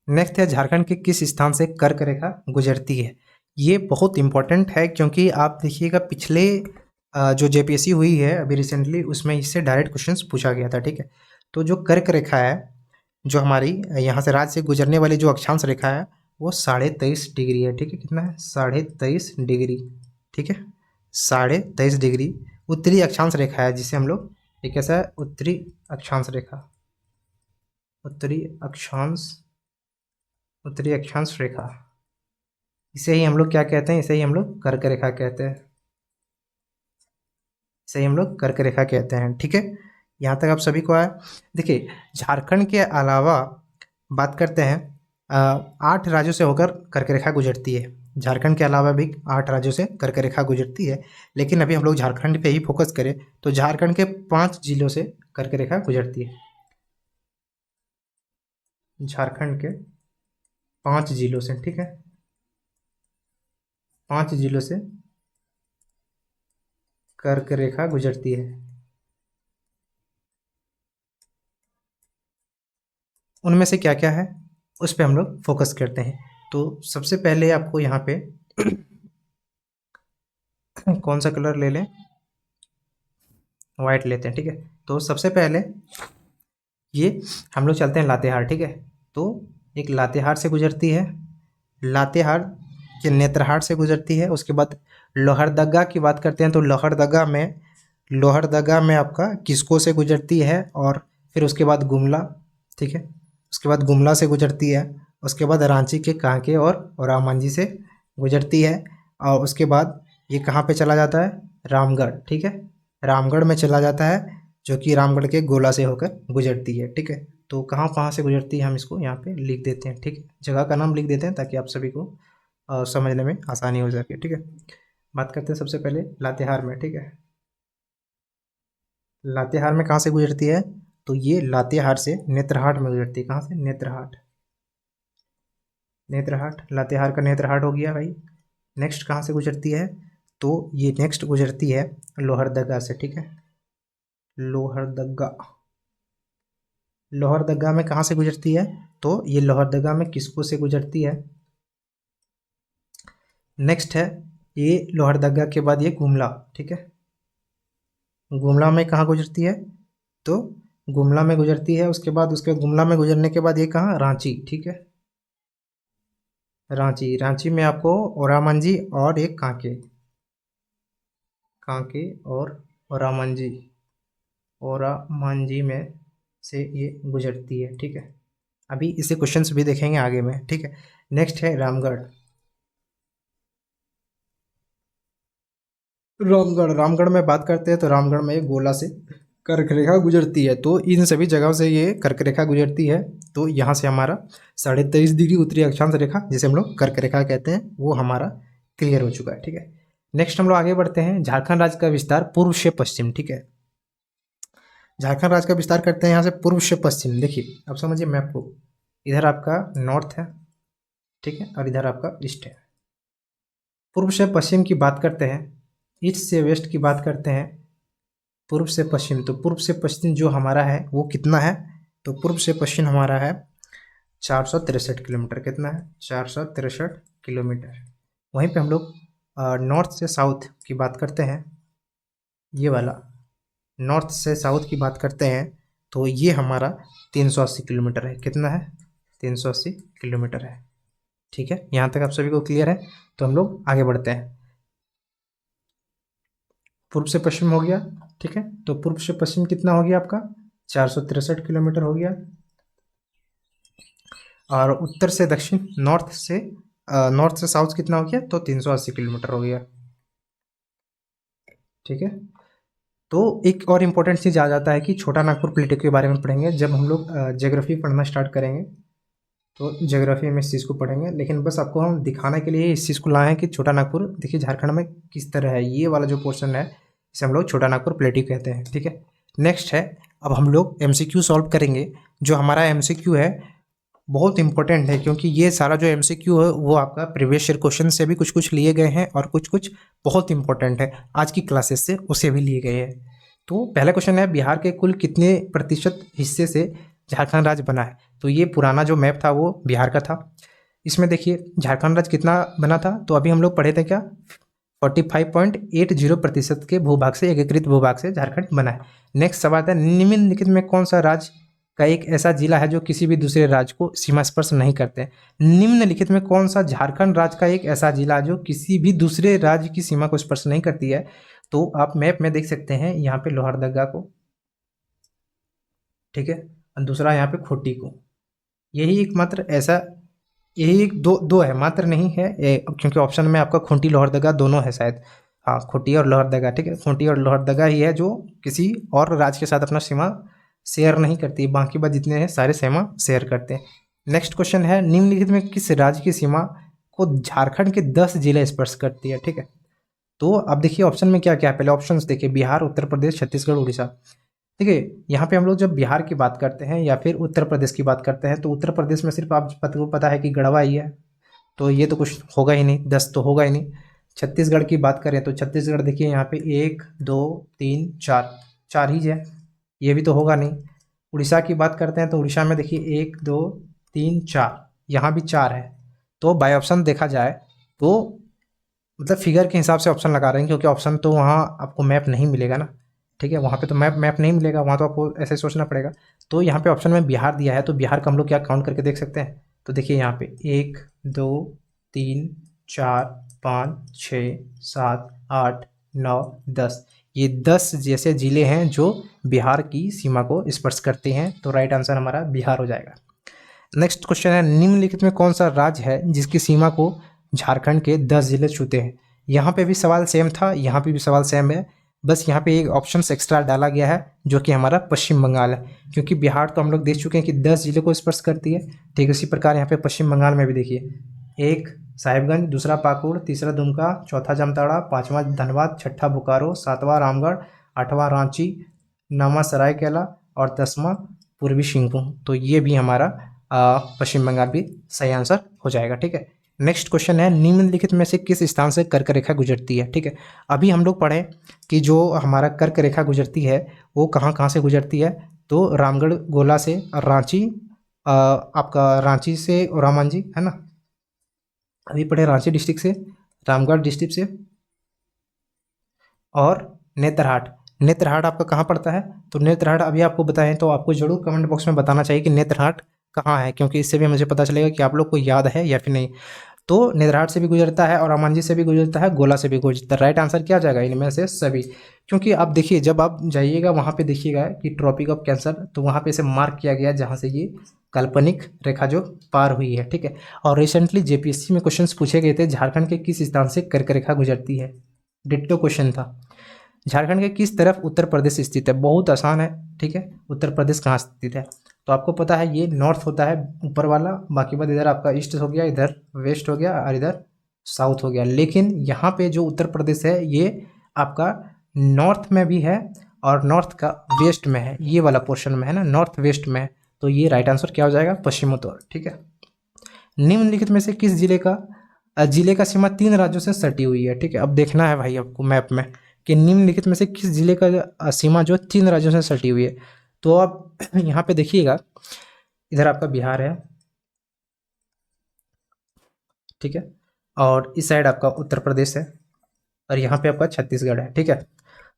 नेक्स्ट है झारखंड के किस स्थान से कर्क रेखा गुजरती है? ये बहुत इंपॉर्टेंट है, क्योंकि आप देखिएगा पिछले जो जेपीएससी हुई है अभी रिसेंटली, उसमें इससे डायरेक्ट क्वेश्चंस पूछा गया था। ठीक है, तो जो कर्क रेखा है, जो हमारी यहाँ से राज्य से गुजरने वाली जो अक्षांश रेखा है वो 23.5 डिग्री है। ठीक है, कितना है? 23.5 डिग्री। ठीक है, 23.5 डिग्री उत्तरी अक्षांश रेखा है, जिसे हम लोग, ये कैसा है? उत्तरी अक्षांश रेखा, उत्तरी अक्षांश, उत्तरी अक्षांश रेखा, इसे ही हम लोग क्या कहते हैं? इसे ही हम लोग कर्क रेखा कहते हैं, इसे ही हम लोग कर्क रेखा कहते हैं। ठीक है, यहाँ तक आप सभी को आया। देखिए झारखंड के अलावा बात करते हैं 8 राज्यों से होकर कर्क रेखा गुजरती है। झारखंड के अलावा भी 8 राज्यों से कर्क रेखा गुजरती है, लेकिन अभी हम लोग झारखंड पे ही फोकस करें तो झारखंड के 5 जिलों से कर्क रेखा गुजरती है। झारखंड के 5 जिलों से, ठीक है, 5 जिलों से कर्क रेखा गुजरती है। उनमें से क्या क्या है उस पर हम लोग फोकस करते हैं। तो सबसे पहले आपको यहाँ पे कौन सा कलर ले लें? वाइट लेते हैं। ठीक है, तो सबसे पहले ये हम लोग चलते हैं लातेहार। ठीक है, तो एक लातेहार से गुजरती है, लातेहार के नेत्रहाट से गुजरती है। उसके बाद लोहरदगा की बात करते हैं तो लोहरदगा में आपका किस्को से गुजरती है, और फिर उसके बाद गुमला। ठीक है, उसके बाद गुमला से गुजरती है, उसके बाद रांची के कांके और रामांजी से गुजरती है, और उसके बाद ये कहाँ पे चला जाता है? रामगढ़। ठीक है, रामगढ़ में चला जाता है, जो कि रामगढ़ के गोला से होकर गुजरती है। ठीक है, तो कहाँ कहाँ से गुजरती है हम इसको यहाँ पे लिख देते हैं। ठीक है, जगह का नाम लिख देते हैं ताकि आप सभी को समझने में आसानी हो सके। ठीक है, बात करते हैं सबसे पहले लातेहार में। ठीक है, लातेहार में कहाँ से गुजरती है? तो ये लातेहार से नेत्रहाट में गुजरती है। कहाँ से? नेत्रहाट, नेत्रहाट, लातेहार का नेत्रहाट हो गया भाई। नेक्स्ट कहाँ से गुजरती है? तो ये नेक्स्ट गुजरती है लोहरदगा से। ठीक है, लोहरदगा, लोहरदगा में कहाँ से गुजरती है? तो ये लोहरदगा में किसको से गुजरती है? नेक्स्ट है ये लोहरदगा के बाद ये गुमला, ठीक है। गुमला में कहाँ गुजरती है? तो गुमला में गुजरती है, उसके गुमला में गुजरने के बाद ये कहाँ? रांची, ठीक है। रांची में आपको ओरामांझी और एक कांके और ओरामांझी में से ये गुजरती है, ठीक है। अभी इसे क्वेश्चंस भी देखेंगे आगे में, ठीक है। नेक्स्ट है रामगढ़ में बात करते हैं तो रामगढ़ में एक गोला से कर्क रेखा गुजरती है, तो इन सभी जगहों से ये कर्क रेखा गुजरती है। तो यहाँ से हमारा 23.5 डिग्री उत्तरी अक्षांश रेखा, जिसे हम लोग कर्क रेखा कहते हैं, वो हमारा क्लियर हो चुका है, ठीक है। नेक्स्ट हम लोग आगे बढ़ते हैं। झारखंड राज्य का विस्तार पूर्व से पश्चिम, ठीक है। झारखंड राज्य का विस्तार करते हैं यहाँ से पूर्व से पश्चिम। देखिए अब समझिए मैप को, इधर आपका नॉर्थ है, ठीक है, और इधर आपका ईस्ट है। पूर्व से पश्चिम की बात करते हैं, ईस्ट से वेस्ट की बात करते हैं, पूर्व से पश्चिम। तो पूर्व से पश्चिम जो हमारा है वो कितना है? तो पूर्व से पश्चिम हमारा है 463 किलोमीटर। कितना है? 463 किलोमीटर। वहीं पे हम लोग नॉर्थ से साउथ की बात करते हैं, ये वाला नॉर्थ से साउथ की बात करते हैं, तो ये हमारा 380 किलोमीटर है। कितना है? 380 किलोमीटर है, ठीक है। यहाँ तक आप सभी को क्लियर है? तो हम लोग आगे बढ़ते हैं। पूर्व से पश्चिम हो गया, ठीक है। तो पूर्व से पश्चिम कितना हो गया आपका? 463 किलोमीटर हो गया। और उत्तर से दक्षिण, नॉर्थ से साउथ कितना हो गया? तो 380 किलोमीटर हो गया, ठीक है। तो एक और इम्पोर्टेंट चीज़ आ जाता है कि छोटा नागपुर प्लेटो के बारे में पढ़ेंगे जब हम लोग ज्योग्राफी पढ़ना स्टार्ट करेंगे, तो ज्योग्राफी में इस चीज़ को पढ़ेंगे। लेकिन बस आपको हम दिखाने के लिए इस चीज़ को लाए हैं कि छोटा नागपुर देखिए झारखंड में किस तरह है। ये वाला जो पोर्शन है इसे हम लोग छोटा नागपुर प्लेटो कहते हैं, ठीक है। नेक्स्ट है, अब हम लोग MCQ सॉल्व करेंगे। जो हमारा MCQ है बहुत इंपॉर्टेंट है, क्योंकि ये सारा जो MCQ है वो आपका प्रीवियस ईयर क्वेश्चन से भी कुछ कुछ लिए गए हैं और कुछ कुछ बहुत इंपॉर्टेंट है आज की क्लासेस से उसे भी लिए गए हैं। तो पहला क्वेश्चन है, बिहार के कुल कितने प्रतिशत हिस्से से झारखंड राज्य बना है? तो ये पुराना जो मैप था वो बिहार का था। इसमें देखिए झारखंड राज्य कितना बना था, तो अभी हम लोग पढ़े थे क्या? 45.80% के भूभाग से, एकीकृत भूभाग से झारखंड बना है। नेक्स्ट सवाल है, निम्नलिखित में कौन सा राज्य का एक ऐसा जिला है जो किसी भी दूसरे राज्य को सीमा स्पर्श नहीं करते? निम्नलिखित में कौन सा झारखंड राज्य का एक ऐसा जिला जो किसी भी दूसरे राज्य की सीमा को स्पर्श नहीं करती है? तो आप मैप में देख सकते हैं यहाँ पे लोहरदगा को, ठीक है, और दूसरा यहाँ पे खूंटी को। यही एकमात्र ऐसा, यही एक दो है, मात्र नहीं है क्योंकि ऑप्शन में आपका खूंटी लोहरदगा दोनों है शायद। हाँ, खूंटी और लोहरदगा, ठीक है। खूंटी और लोहरदगा ही है जो किसी और राज्य के साथ अपना सीमा शेयर नहीं करती, बाकी बात जितने हैं सारे सीमा शेयर करते हैं। नेक्स्ट क्वेश्चन है, निम्नलिखित में किस राज्य की सीमा को झारखंड के 10 जिले स्पर्श करती है? ठीक है, तो अब देखिए ऑप्शन में क्या क्या है। पहले ऑप्शंस देखिए, बिहार, उत्तर प्रदेश, छत्तीसगढ़, उड़ीसा। ठीक है, यहाँ पे हम लोग जब बिहार की बात करते हैं या फिर उत्तर प्रदेश की बात करते हैं, तो उत्तर प्रदेश में सिर्फ आप को पता है कि गढ़वा ही है, तो ये तो कुछ होगा ही नहीं, 10 तो होगा ही नहीं। छत्तीसगढ़ की बात करें तो छत्तीसगढ़ देखिए यहाँ पे 1 2 3 4 4 ही है, ये भी तो होगा नहीं। उड़ीसा की बात करते हैं तो उड़ीसा में देखिए 1 2 3 4, यहाँ भी 4 है। तो बाय ऑप्शन देखा जाए तो मतलब फिगर के हिसाब से ऑप्शन लगा रहे हैं, क्योंकि ऑप्शन तो वहाँ आपको मैप नहीं मिलेगा ना। ठीक है, वहाँ पे तो मैप नहीं मिलेगा, वहाँ तो आपको ऐसे सोचना पड़ेगा। तो यहाँ पे ऑप्शन में बिहार दिया है, तो बिहार का हम लोग क्या काउंट करके देख सकते हैं। तो देखिए यहाँ पे 1 2 3 4 5 6 7 8 9 10, ये 10 जैसे ज़िले हैं जो बिहार की सीमा को स्पर्श करते हैं। तो राइट आंसर हमारा बिहार हो जाएगा। नेक्स्ट क्वेश्चन है, निम्नलिखित में कौन सा राज्य है जिसकी सीमा को झारखंड के 10 जिले छूते हैं? यहाँ पे भी सवाल सेम था, यहाँ पे भी सवाल सेम है, बस यहाँ पे एक ऑप्शन एक्स्ट्रा डाला गया है जो कि हमारा पश्चिम बंगाल है, क्योंकि बिहार तो हम लोग देख चुके हैं कि 10 जिले को स्पर्श करती है। ठीक इसी प्रकार यहाँ पे पश्चिम बंगाल में भी देखिए, 1 साहिबगंज, दूसरा पाकुड़, तीसरा दुमका, चौथा जामताड़ा, 5वां धनबाद, 6ठा बोकारो, 7वां रामगढ़, 8वां रांची, 9वां सरायकेला और 10वां पूर्वी सिंहभूम। तो ये भी हमारा पश्चिम बंगाल भी सही आंसर हो जाएगा। ठीक है, नेक्स्ट क्वेश्चन है, निम्नलिखित में से किस स्थान से कर्क रेखा गुजरती है? ठीक है, अभी हम लोग पढ़ें कि जो हमारा कर्क रेखा गुजरती है वो कहाँ कहाँ से गुजरती है। तो रामगढ़ गोला से रांची, आपका रांची से रामांजी है ना, अभी पढ़े रांची डिस्ट्रिक्ट से, रामगढ़ डिस्ट्रिक्ट से, और नेतरहाट। नेतरहाट आपका कहाँ पड़ता है? तो नेतरहाट अभी आपको बताएं तो आपको जरूर कमेंट बॉक्स में बताना चाहिए कि नेतरहाट कहाँ है, क्योंकि इससे भी मुझे पता चलेगा कि आप लोग को याद है या फिर नहीं। तो नेतरहाट से भी गुजरता है और रामांजी से भी गुजरता है, गोला से भी गुजरता है। राइट आंसर क्या जाएगा इनमें से सभी? क्योंकि आप देखिए जब आप जाइएगा वहाँ पे देखिएगा कि ट्रॉपिक ऑफ कैंसर, तो वहाँ पे इसे मार्क किया गया जहाँ से ये काल्पनिक रेखा जो पार हुई है, ठीक है। और रिसेंटली जेपीएससी में क्वेश्चंस पूछे गए थे, झारखंड के किस स्थान से कर्क रेखा गुजरती है? डिट्टो क्वेश्चन था। झारखंड के किस तरफ उत्तर प्रदेश स्थित है? बहुत आसान है, ठीक है। उत्तर प्रदेश कहाँ स्थित है? तो आपको पता है ये नॉर्थ होता है ऊपर वाला, बाकी बाद इधर आपका ईस्ट हो गया, इधर वेस्ट हो गया और इधर साउथ हो गया। लेकिन यहाँ पे जो उत्तर प्रदेश है ये आपका नॉर्थ में भी है और नॉर्थ का वेस्ट में है, ये वाला पोर्शन में है ना, नॉर्थ वेस्ट में है। तो ये राइट आंसर क्या हो जाएगा? पश्चिमोत्तर, ठीक है। निम्नलिखित में से किस जिले का सीमा 3 राज्यों से सटी हुई है? ठीक है, अब देखना है भाई आपको मैप में कि निम्नलिखित में से किस जिले का सीमा जो 3 राज्यों से सटी हुई है। तो आप यहाँ पे देखिएगा, इधर आपका बिहार है, ठीक है, और इस साइड आपका उत्तर प्रदेश है और यहाँ पे आपका छत्तीसगढ़ है, ठीक है।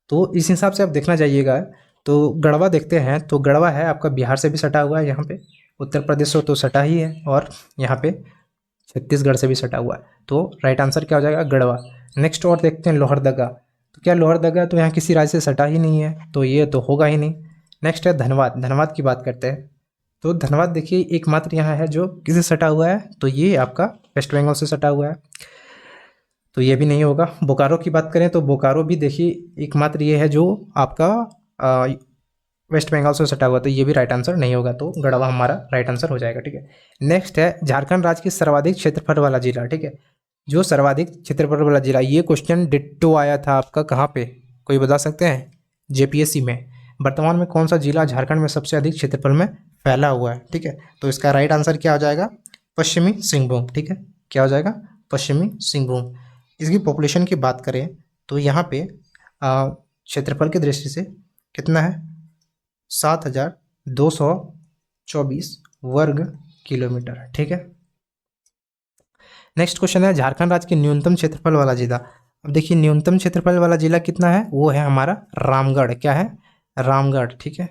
तो इस हिसाब से आप देखना चाहिएगा। तो गढ़वा देखते हैं, तो गढ़वा है आपका बिहार से भी सटा हुआ है, यहाँ पे उत्तर प्रदेश से तो सटा ही है और यहाँ पे छत्तीसगढ़ से भी सटा हुआ है। तो राइट आंसर क्या हो जाएगा? गढ़वा। नेक्स्ट और देखते हैं लोहरदगा। तो क्या लोहरदगा तो यहाँ किसी राज्य से सटा ही नहीं है, तो ये तो होगा ही नहीं। नेक्स्ट है धनबाद। धनबाद की बात करते हैं, तो धनबाद देखिए एकमात्र यहाँ है जो किससे सटा हुआ है, तो ये आपका वेस्ट बंगाल से सटा हुआ है, तो ये भी नहीं होगा। बोकारो की बात करें तो बोकारो भी देखिए एकमात्र ये है जो आपका वेस्ट बंगाल से सटा हुआ, तो ये भी राइट आंसर नहीं होगा। तो गढ़वा हमारा राइट आंसर हो जाएगा, ठीक है। नेक्स्ट है झारखंड राज्य की सर्वाधिक क्षेत्रफल वाला जिला, ठीक है। जो सर्वाधिक क्षेत्रफल वाला जिला, ये क्वेश्चन डिट्टो आया था आपका कहाँ पे, कोई बता सकते हैं? जेपीएससी में। वर्तमान में कौन सा जिला झारखंड में सबसे अधिक क्षेत्रफल में फैला हुआ है, ठीक है। तो इसका राइट आंसर क्या हो जाएगा? पश्चिमी सिंहभूम, ठीक है। क्या हो जाएगा? पश्चिमी सिंहभूम। इसकी पॉपुलेशन की बात करें तो यहाँ पे क्षेत्रफल की दृष्टि से कितना है? 7,224 वर्ग किलोमीटर, ठीक है। नेक्स्ट क्वेश्चन है झारखंड राज्य के न्यूनतम क्षेत्रफल वाला जिला। अब देखिए न्यूनतम क्षेत्रफल वाला जिला कितना है, वो है हमारा रामगढ़। क्या है? रामगढ़, ठीक है।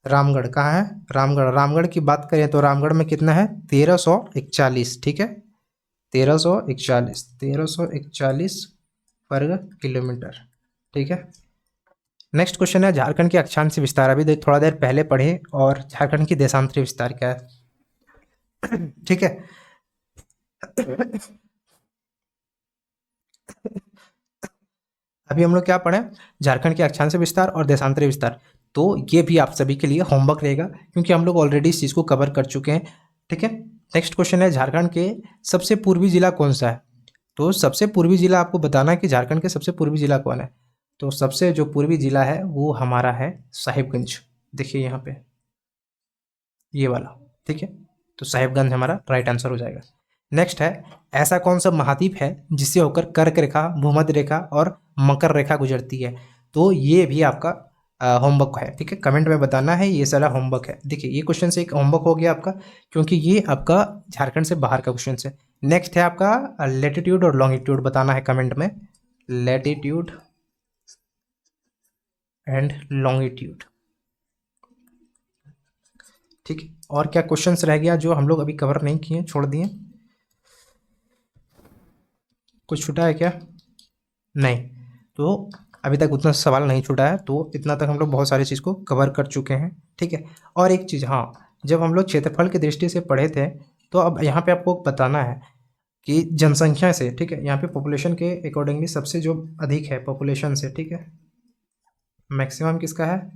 रामगढ़ कहाँ है? रामगढ़। रामगढ़ की बात करें तो रामगढ़ में कितना है? 1341, ठीक है। 1341 वर्ग किलोमीटर, ठीक है। नेक्स्ट क्वेश्चन है झारखंड के अक्षांश विस्तार। अभी थोड़ा देर पहले पढ़े, और झारखंड की देशांतरी विस्तार क्या है, ठीक है। अभी हम लोग क्या पढ़े? झारखंड के अक्षांश विस्तार और देशांतरी विस्तार। तो ये भी आप सभी के लिए होमवर्क रहेगा, क्योंकि हम लोग ऑलरेडी इस चीज़ को कवर कर चुके हैं, ठीक है। नेक्स्ट क्वेश्चन है झारखंड के सबसे पूर्वी जिला कौन सा है? तो सबसे पूर्वी जिला आपको बताना है कि झारखंड के सबसे पूर्वी जिला कौन है। तो सबसे जो पूर्वी जिला है वो हमारा है साहिबगंज। देखिए यहाँ पे ये वाला, ठीक है। तो साहिबगंज हमारा राइट आंसर हो जाएगा। नेक्स्ट है ऐसा कौन सा महाद्वीप है जिससे होकर कर्क रेखा, भूमध्य रेखा और मकर रेखा गुजरती है? तो ये भी आपका होमवर्क है, ठीक है। कमेंट में बताना है, ये सारा होमवर्क है। देखिए ये क्वेश्चन से एक होमवर्क हो गया आपका, क्योंकि ये आपका झारखंड से बाहर का क्वेश्चन है। नेक्स्ट है आपका लेटीट्यूड और लॉन्गिट्यूड बताना है कमेंट में, लेटीट्यूड एंड लॉन्गिट्यूड, ठीक है। और क्या क्वेश्चंस रह गया जो हम लोग अभी कवर नहीं किए, छोड़ दिए? कुछ छूटा है क्या? नहीं। तो अभी तक उतना सवाल नहीं छूटा है, तो इतना तक हम लोग बहुत सारी चीज़ को कवर कर चुके हैं, ठीक है। और एक चीज़, हाँ, जब हम लोग क्षेत्रफल की दृष्टि से पढ़े थे, तो अब यहाँ पे आपको बताना है कि जनसंख्या से, ठीक है, यहाँ पे पॉपुलेशन के अकॉर्डिंगली सबसे जो अधिक है पॉपुलेशन से, ठीक है, मैक्सिमम किसका है?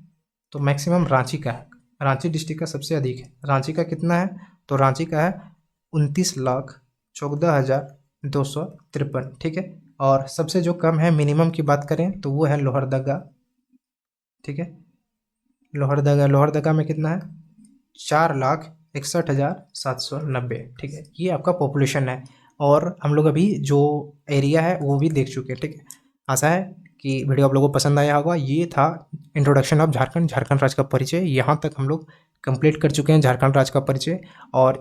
तो मैक्सिमम रांची का है। रांची डिस्ट्रिक्ट का सबसे अधिक है। रांची का कितना है? तो रांची का है 29,14,253, ठीक है। और सबसे जो कम है मिनिमम की बात करें तो वो है लोहरदगा, ठीक है। लोहरदगा में कितना है? 4,61,790, ठीक है। ये आपका पॉपुलेशन है, और हम लोग अभी जो एरिया है वो भी देख चुके हैं, ठीक है। आशा है कि वीडियो आप लोगों को पसंद आया होगा। ये था इंट्रोडक्शन ऑफ झारखंड, झारखंड राज्य का परिचय। यहाँ तक हम लोग कंप्लीट कर चुके हैं झारखंड राज्य का परिचय। और